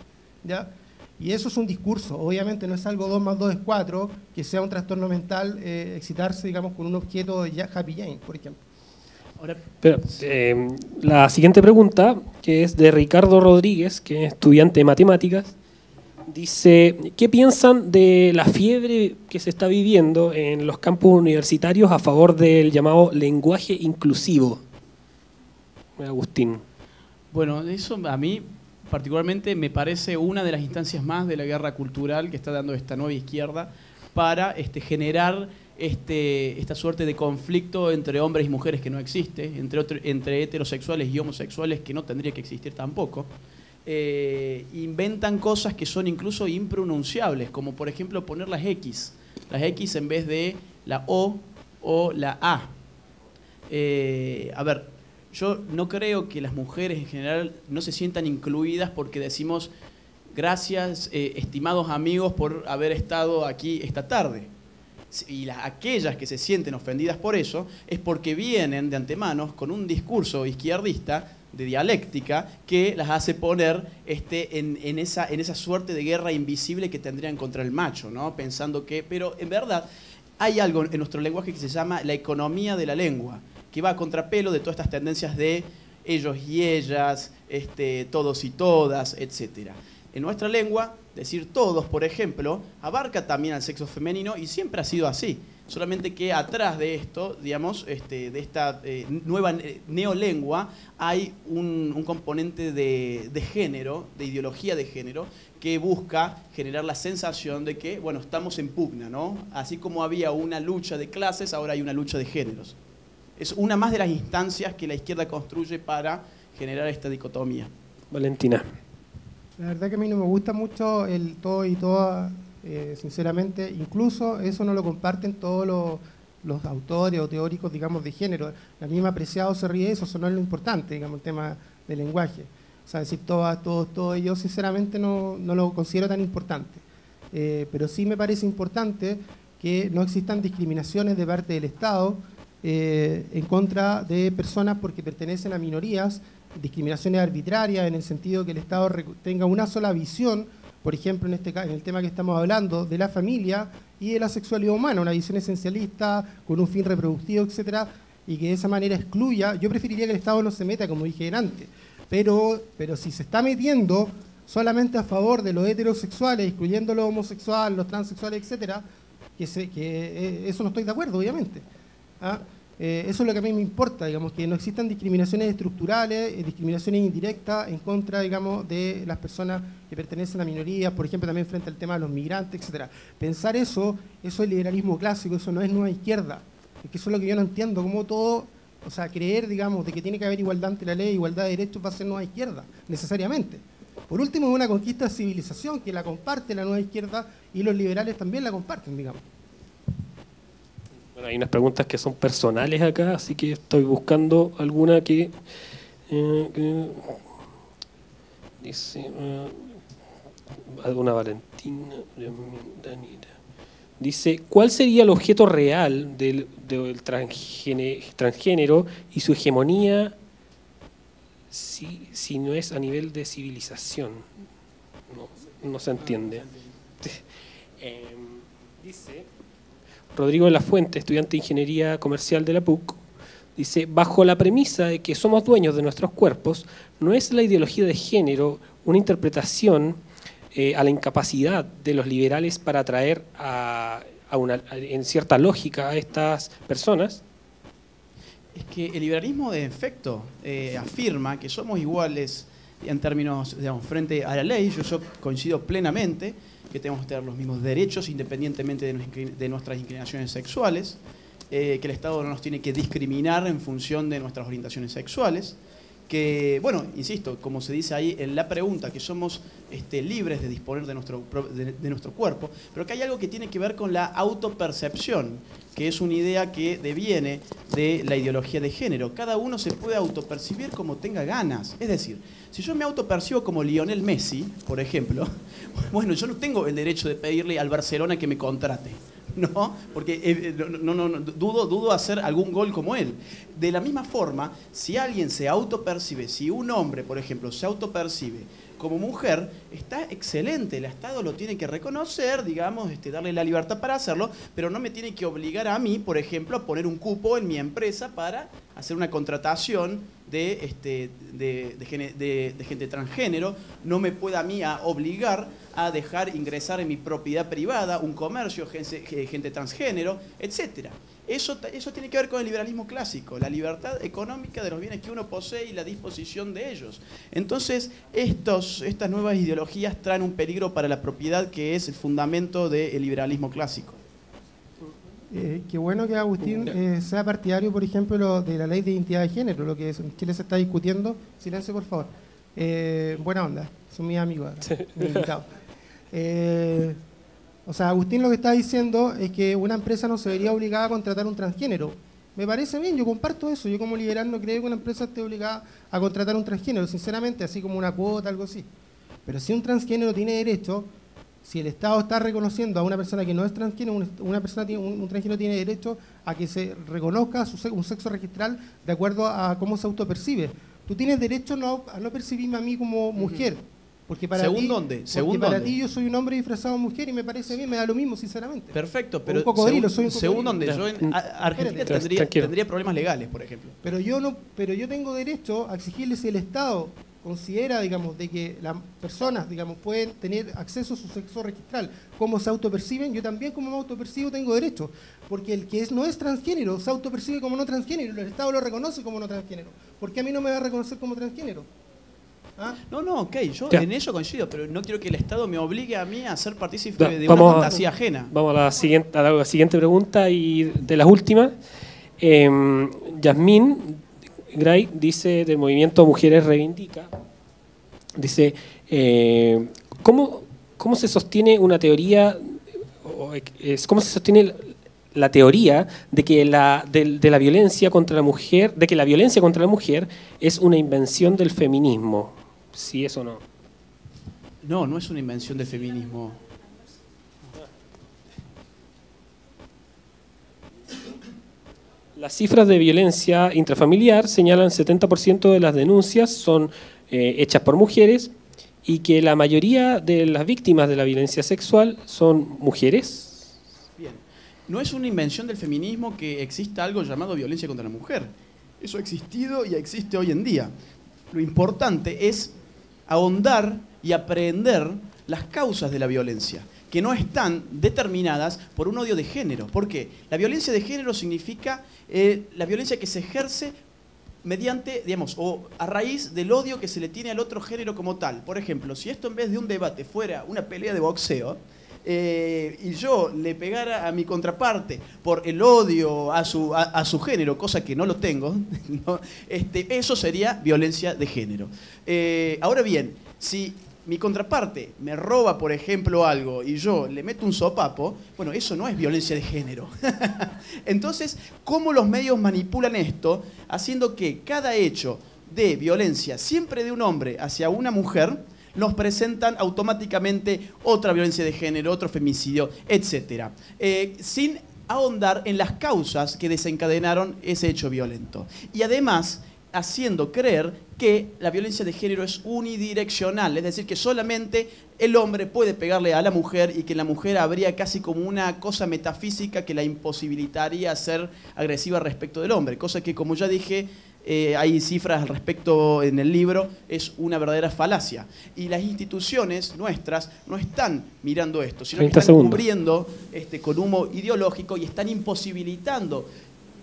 ¿ya? Y eso es un discurso, obviamente no es algo 2 más 2 es 4, que sea un trastorno mental excitarse, digamos, con un objeto de Happy Jane, por ejemplo. Ahora, pero, la siguiente pregunta, que es de Ricardo Rodríguez, que es estudiante de matemáticas, dice, ¿qué piensan de la fiebre que se está viviendo en los campus universitarios a favor del llamado lenguaje inclusivo? Agustín. Bueno, eso a mí particularmente me parece una de las instancias más de la guerra cultural que está dando esta nueva izquierda para generar esta suerte de conflicto entre hombres y mujeres que no existe, entre heterosexuales y homosexuales que no tendría que existir tampoco. Inventan cosas que son incluso impronunciables, como por ejemplo poner las X en vez de la O la A. A ver, yo no creo que las mujeres en general no se sientan incluidas porque decimos gracias, estimados amigos, por haber estado aquí esta tarde. Y aquellas que se sienten ofendidas por eso es porque vienen de antemano con un discurso izquierdista de dialéctica que las hace poner en esa suerte de guerra invisible que tendrían contra el macho, ¿no? Pensando que, pero en verdad hay algo en nuestro lenguaje que se llama la economía de la lengua, que va a contrapelo de todas estas tendencias de ellos y ellas, todos y todas, etc. En nuestra lengua, decir todos, por ejemplo, abarca también al sexo femenino y siempre ha sido así. Solamente que atrás de esto, digamos, de esta nueva neolengua, hay un componente de género, de ideología de género, que busca generar la sensación de que, bueno, estamos en pugna, ¿no? Así como había una lucha de clases, ahora hay una lucha de géneros. Es una más de las instancias que la izquierda construye para generar esta dicotomía. Valentina. La verdad que a mí no me gusta mucho el todo y toda, sinceramente, incluso eso no lo comparten todos los autores o teóricos, digamos, de género. La misma Preciado se ríe de eso no es lo importante, digamos, el tema del lenguaje. O sea, decir todas, todos, todo, yo sinceramente no lo considero tan importante. Pero sí me parece importante que no existan discriminaciones de parte del Estado en contra de personas porque pertenecen a minorías, discriminaciones arbitrarias en el sentido que el Estado tenga una sola visión, por ejemplo en el tema que estamos hablando, de la familia y de la sexualidad humana, una visión esencialista con un fin reproductivo, etcétera, y que de esa manera excluya. Yo preferiría que el Estado no se meta, como dije antes, pero si se está metiendo solamente a favor de los heterosexuales, excluyendo los homosexuales, los transexuales, etcétera, eso no estoy de acuerdo, obviamente. ¿Ah? Eso es lo que a mí me importa, digamos, que no existan discriminaciones estructurales, discriminaciones indirectas en contra, digamos, de las personas que pertenecen a minorías, por ejemplo, también frente al tema de los migrantes, etcétera. Pensar eso es liberalismo clásico, eso no es nueva izquierda. Es que eso es lo que yo no entiendo, cómo todo, o sea, creer, digamos, de que tiene que haber igualdad ante la ley, igualdad de derechos, va a ser nueva izquierda, necesariamente. Por último, es una conquista de civilización que la comparte la nueva izquierda y los liberales también la comparten, digamos. Bueno, hay unas preguntas que son personales acá, así que estoy buscando alguna que dice alguna Valentina, Danira. Dice, ¿cuál sería el objeto real del transgénero y su hegemonía si no es a nivel de civilización? No se entiende. Dice Rodrigo de la Fuente, estudiante de Ingeniería Comercial de la PUC, dice, bajo la premisa de que somos dueños de nuestros cuerpos, ¿no es la ideología de género una interpretación a la incapacidad de los liberales para atraer en cierta lógica a estas personas? Es que el liberalismo de efecto afirma que somos iguales en términos, digamos, frente a la ley. Yo coincido plenamente que tenemos que tener los mismos derechos independientemente de nuestras inclinaciones sexuales, que el Estado no nos tiene que discriminar en función de nuestras orientaciones sexuales, que, bueno, insisto, como se dice ahí en la pregunta, que somos libres de disponer de nuestro cuerpo, pero que hay algo que tiene que ver con la autopercepción, que es una idea que deviene de la ideología de género. Cada uno se puede autopercibir como tenga ganas. Es decir, si yo me autopercibo como Lionel Messi, por ejemplo, bueno, yo no tengo el derecho de pedirle al Barcelona que me contrate. No, porque dudo hacer algún gol como él. De la misma forma, si alguien se autopercibe, si un hombre, por ejemplo, se autopercibe como mujer, está excelente, el Estado lo tiene que reconocer, digamos, darle la libertad para hacerlo, pero no me tiene que obligar a mí, por ejemplo, a poner un cupo en mi empresa para hacer una contratación de gente transgénero. No me puede a mí obligar a dejar ingresar en mi propiedad privada un comercio, gente transgénero, etc. Eso tiene que ver con el liberalismo clásico, la libertad económica de los bienes que uno posee y la disposición de ellos. Entonces, estas nuevas ideologías traen un peligro para la propiedad que es el fundamento del liberalismo clásico. Qué bueno que Agustín sea partidario, por ejemplo, de la ley de identidad de género, lo que en Chile se está discutiendo. Silencio, por favor. Buena onda, son mis amigos acá, mis invitados. O sea, Agustín lo que está diciendo es que una empresa no se vería obligada a contratar un transgénero. Me parece bien, yo comparto eso. Yo como liberal no creo que una empresa esté obligada a contratar un transgénero, sinceramente, así como una cuota, algo así. Pero si un transgénero tiene derecho, si el Estado está reconociendo a una persona que no es transgénero, un transgénero tiene derecho a que se reconozca un sexo registral de acuerdo a cómo se autopercibe. Tú tienes derecho a no percibirme a mí como mujer. Porque para ti yo soy un hombre disfrazado de mujer y me parece bien, me da lo mismo, sinceramente. Perfecto, pero según donde yo en Argentina tendría problemas legales, por ejemplo. Pero yo tengo derecho a exigirle, si el Estado considera, digamos, de que las personas, digamos, pueden tener acceso a su sexo registral, cómo se autoperciben, yo también como me autopercibo tengo derecho, porque el que no es transgénero se autopercibe como no transgénero, el Estado lo reconoce como no transgénero. ¿Por qué a mí no me va a reconocer como transgénero? ¿Ah? No, ok, yo en eso coincido, pero no quiero que el Estado me obligue a mí a ser partícipe de una fantasía ajena. Vamos a la siguiente pregunta y de las últimas. Yasmín Gray dice, del movimiento Mujeres Reivindica, dice, ¿cómo se sostiene una teoría, cómo se sostiene la teoría de que de la violencia contra la mujer, de que la violencia contra la mujer es una invención del feminismo? ¿Sí es o no? No es una invención del feminismo. Las cifras de violencia intrafamiliar señalan 70% de las denuncias son hechas por mujeres y que la mayoría de las víctimas de la violencia sexual son mujeres. Bien, no es una invención del feminismo que exista algo llamado violencia contra la mujer. Eso ha existido y existe hoy en día. Lo importante es ahondar y aprender las causas de la violencia, que no están determinadas por un odio de género. ¿Por qué? La violencia de género significa la violencia que se ejerce mediante, digamos, o a raíz del odio que se le tiene al otro género como tal. Por ejemplo, si esto en vez de un debate fuera una pelea de boxeo, y yo le pegara a mi contraparte por el odio a su género, cosa que no lo tengo, ¿no? Eso sería violencia de género. Ahora bien, si mi contraparte me roba, por ejemplo, algo y yo le meto un sopapo, bueno, eso no es violencia de género. Entonces, ¿cómo los medios manipulan esto? Haciendo que cada hecho de violencia, siempre de un hombre hacia una mujer, nos presentan automáticamente otra violencia de género, otro femicidio, etc. Sin ahondar en las causas que desencadenaron ese hecho violento. Y además, haciendo creer que la violencia de género es unidireccional, es decir, que solamente el hombre puede pegarle a la mujer y que la mujer habría casi como una cosa metafísica que la imposibilitaría a ser agresiva respecto del hombre, cosa que, como ya dije, hay cifras al respecto en el libro, es una verdadera falacia. Y las instituciones nuestras no están mirando esto, sino que están cubriendo con humo ideológico y están imposibilitando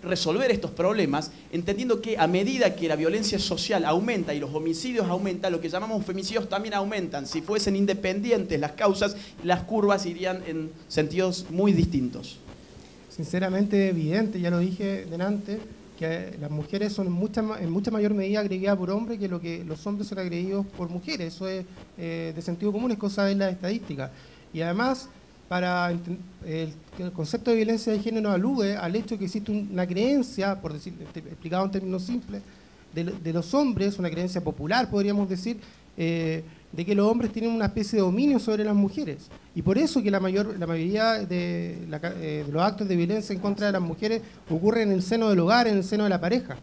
resolver estos problemas, entendiendo que a medida que la violencia social aumenta y los homicidios aumentan, lo que llamamos femicidios también aumentan. Si fuesen independientes las causas, las curvas irían en sentidos muy distintos. Sinceramente evidente, ya lo dije delante, que las mujeres son en mucha mayor medida agredidas por hombres que lo que los hombres son agredidos por mujeres. Eso es de sentido común, es cosa de la estadística. Y además, el concepto de violencia de género alude al hecho que existe una creencia, por decir, explicado en términos simples, de los hombres, una creencia popular, podríamos decir, de que los hombres tienen una especie de dominio sobre las mujeres. Y por eso que la mayoría de los actos de violencia en contra de las mujeres ocurren en el seno del hogar, en el seno de la pareja.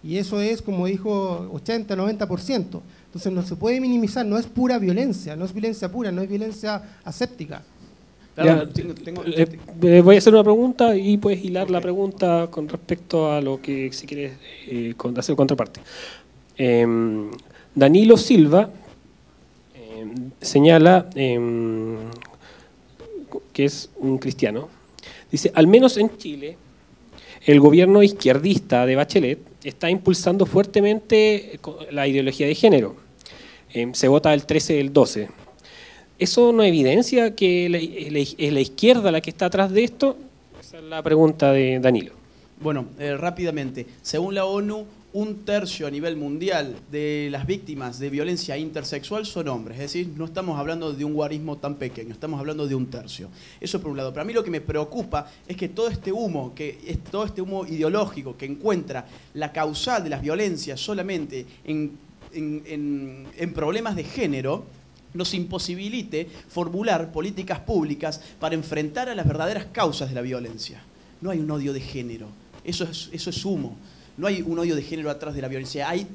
Y eso es, como dijo, 80-90%. Entonces no se puede minimizar, no es pura violencia, no es violencia pura, no es violencia aséptica. Claro, voy a hacer una pregunta y puedes hilar la pregunta con respecto a lo que si quieres hacer contraparte. Danilo Silva señala que es un cristiano. Dice, al menos en Chile, el gobierno izquierdista de Bachelet está impulsando fuertemente la ideología de género. Se vota el 13 del 12. ¿Eso no evidencia que es la izquierda la que está atrás de esto? Esa es la pregunta de Danilo. Bueno, rápidamente. Según la ONU, 1/3 a nivel mundial de las víctimas de violencia intersexual son hombres. Es decir, no estamos hablando de un guarismo tan pequeño, estamos hablando de 1/3. Eso por un lado. Pero a mí lo que me preocupa es que todo este humo ideológico que encuentra la causal de las violencias solamente en problemas de género, nos imposibilite formular políticas públicas para enfrentar a las verdaderas causas de la violencia. No hay un odio de género, eso es humo. No hay un odio de género atrás de la violencia. Hay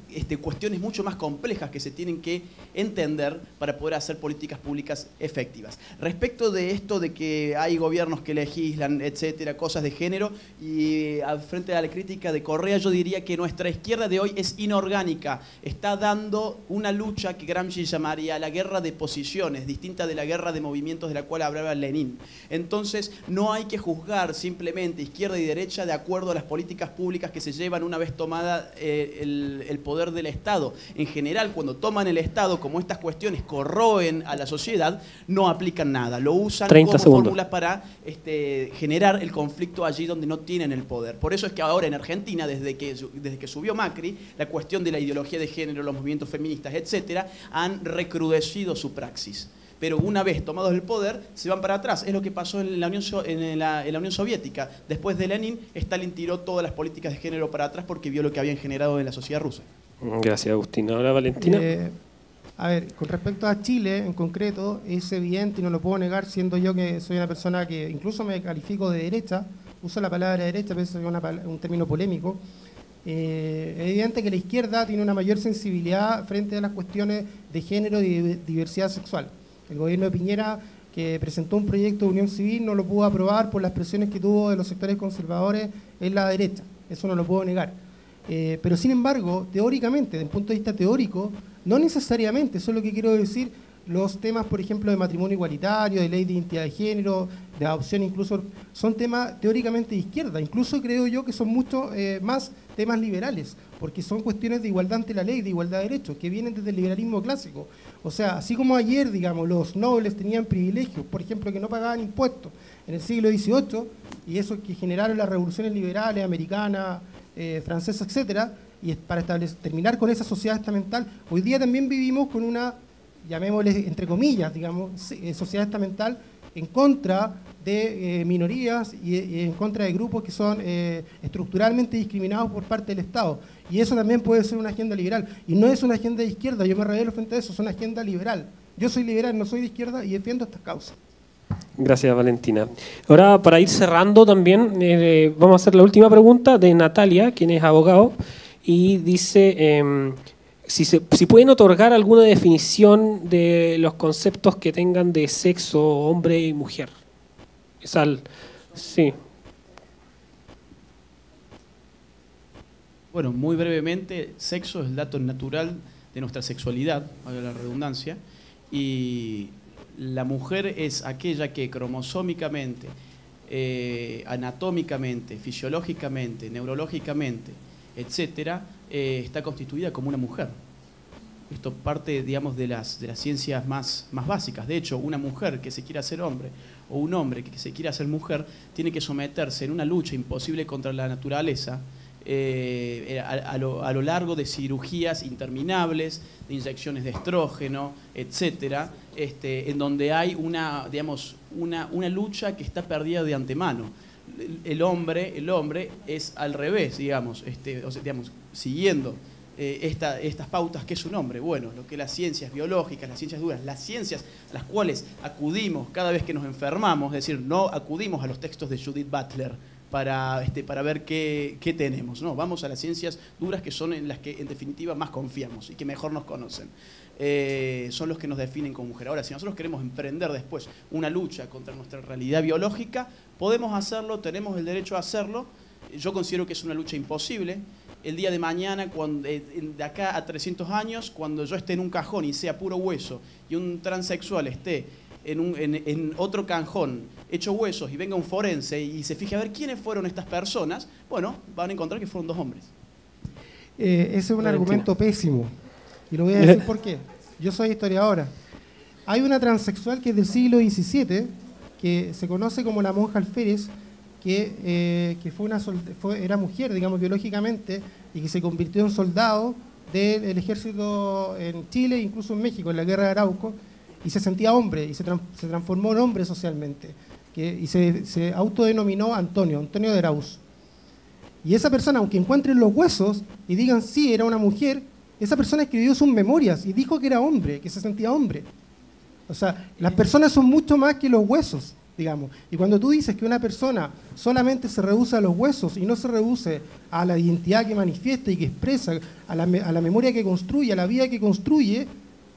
cuestiones mucho más complejas que se tienen que entender para poder hacer políticas públicas efectivas. Respecto de esto de que hay gobiernos que legislan, etcétera, cosas de género, y frente a la crítica de Correa, yo diría que nuestra izquierda de hoy es inorgánica. Está dando una lucha que Gramsci llamaría la guerra de posiciones, distinta de la guerra de movimientos de la cual hablaba Lenin. Entonces, no hay que juzgar simplemente izquierda y derecha de acuerdo a las políticas públicas que se llevan una vez tomada el poder del Estado. En general, cuando toman el Estado, como estas cuestiones corroen a la sociedad, no aplican nada. Lo usan como fórmula para generar el conflicto allí donde no tienen el poder. Por eso es que ahora en Argentina, desde que subió Macri, la cuestión de la ideología de género, los movimientos feministas, etcétera, han recrudecido su praxis. Pero una vez tomados el poder, se van para atrás. Es lo que pasó en la Unión Soviética. Después de Lenin, Stalin tiró todas las políticas de género para atrás porque vio lo que habían generado en la sociedad rusa. Gracias, Agustín. Ahora, Valentina. A ver, con respecto a Chile en concreto, es evidente y no lo puedo negar, siendo yo que soy una persona que incluso me califico de derecha, uso la palabra derecha, pero eso es un término polémico. Es evidente que la izquierda tiene una mayor sensibilidad frente a las cuestiones de género y de diversidad sexual. El gobierno de Piñera, que presentó un proyecto de unión civil, no lo pudo aprobar por las presiones que tuvo de los sectores conservadores en la derecha. Eso no lo puedo negar. Pero sin embargo, teóricamente, desde el punto de vista teórico, no necesariamente, eso es lo que quiero decir, los temas, por ejemplo, de matrimonio igualitario, de ley de identidad de género, de adopción incluso, son temas teóricamente de izquierda. Incluso creo yo que son mucho más temas liberales, porque son cuestiones de igualdad ante la ley, de igualdad de derechos, que vienen desde el liberalismo clásico. O sea, así como ayer, digamos, los nobles tenían privilegios, por ejemplo, que no pagaban impuestos en el siglo XVIII, y eso que generaron las revoluciones liberales americanas, francesas, etcétera, y para terminar con esa sociedad estamental, hoy día también vivimos con una, llamémosle entre comillas, digamos, sociedad estamental en contra de minorías y en contra de grupos que son estructuralmente discriminados por parte del Estado. Y eso también puede ser una agenda liberal. Y no es una agenda de izquierda, yo me revelo frente a eso, es una agenda liberal. Yo soy liberal, no soy de izquierda y defiendo estas causas. Gracias, Valentina. Ahora, para ir cerrando también, vamos a hacer la última pregunta de Natalia, quien es abogado, y dice si pueden otorgar alguna definición de los conceptos que tengan de sexo, hombre y mujer. Sí. Bueno, muy brevemente, sexo es el dato natural de nuestra sexualidad, valga la redundancia, y la mujer es aquella que cromosómicamente anatómicamente, fisiológicamente, neurológicamente, etcétera, está constituida como una mujer. Esto parte, digamos, de las ciencias más básicas. De hecho, una mujer que se quiera hacer hombre o un hombre que se quiera hacer mujer tiene que someterse en una lucha imposible contra la naturaleza a lo largo de cirugías interminables, de inyecciones de estrógeno, etcétera, en donde hay una lucha que está perdida de antemano. El hombre es al revés, digamos, siguiendo estas pautas. ¿Qué es un hombre? Bueno, lo que las ciencias biológicas, las ciencias duras, las ciencias a las cuales acudimos cada vez que nos enfermamos, es decir, no acudimos a los textos de Judith Butler para ver qué tenemos, no, vamos a las ciencias duras, que son en las que en definitiva más confiamos y que mejor nos conocen. Son los que nos definen como mujer. Ahora, si nosotros queremos emprender después una lucha contra nuestra realidad biológica, podemos hacerlo, tenemos el derecho a hacerlo. Yo considero que es una lucha imposible. El día de mañana, de acá a 300 años, cuando yo esté en un cajón y sea puro hueso, y un transexual esté en otro cajón hecho huesos, y venga un forense y se fije a ver quiénes fueron estas personas, bueno, van a encontrar que fueron dos hombres. Ese es un argumento pésimo. Y lo voy a decir por qué. Yo soy historiadora. Hay una transexual que es del siglo XVII, que se conoce como la monja alférez, que era mujer, digamos, biológicamente, y que se convirtió en soldado del ejército en Chile, incluso en México, en la guerra de Arauco, y se sentía hombre, y se transformó en hombre socialmente, y se autodenominó Antonio de Arauz. Y esa persona, aunque encuentren los huesos y digan sí, era una mujer, esa persona escribió sus memorias y dijo que era hombre, que se sentía hombre. O sea, las personas son mucho más que los huesos, digamos. Y cuando tú dices que una persona solamente se reduce a los huesos y no se reduce a la identidad que manifiesta y que expresa, a la memoria que construye, a la vida que construye,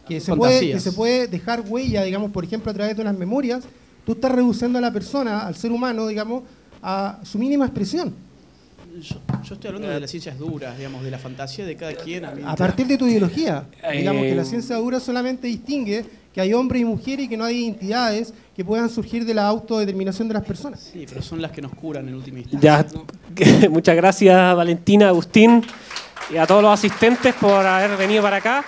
que se puede dejar huella, digamos, por ejemplo, a través de unas memorias, tú estás reduciendo a la persona, al ser humano, digamos, a su mínima expresión. Yo estoy hablando de las ciencias duras, digamos, de la fantasía de cada quien. A partir de tu ideología, digamos que la ciencia dura solamente distingue que hay hombres y mujeres y que no hay identidades que puedan surgir de la autodeterminación de las personas. Sí, pero son las que nos curan en última instancia. Ya, muchas gracias, Valentina, Agustín, y a todos los asistentes por haber venido para acá.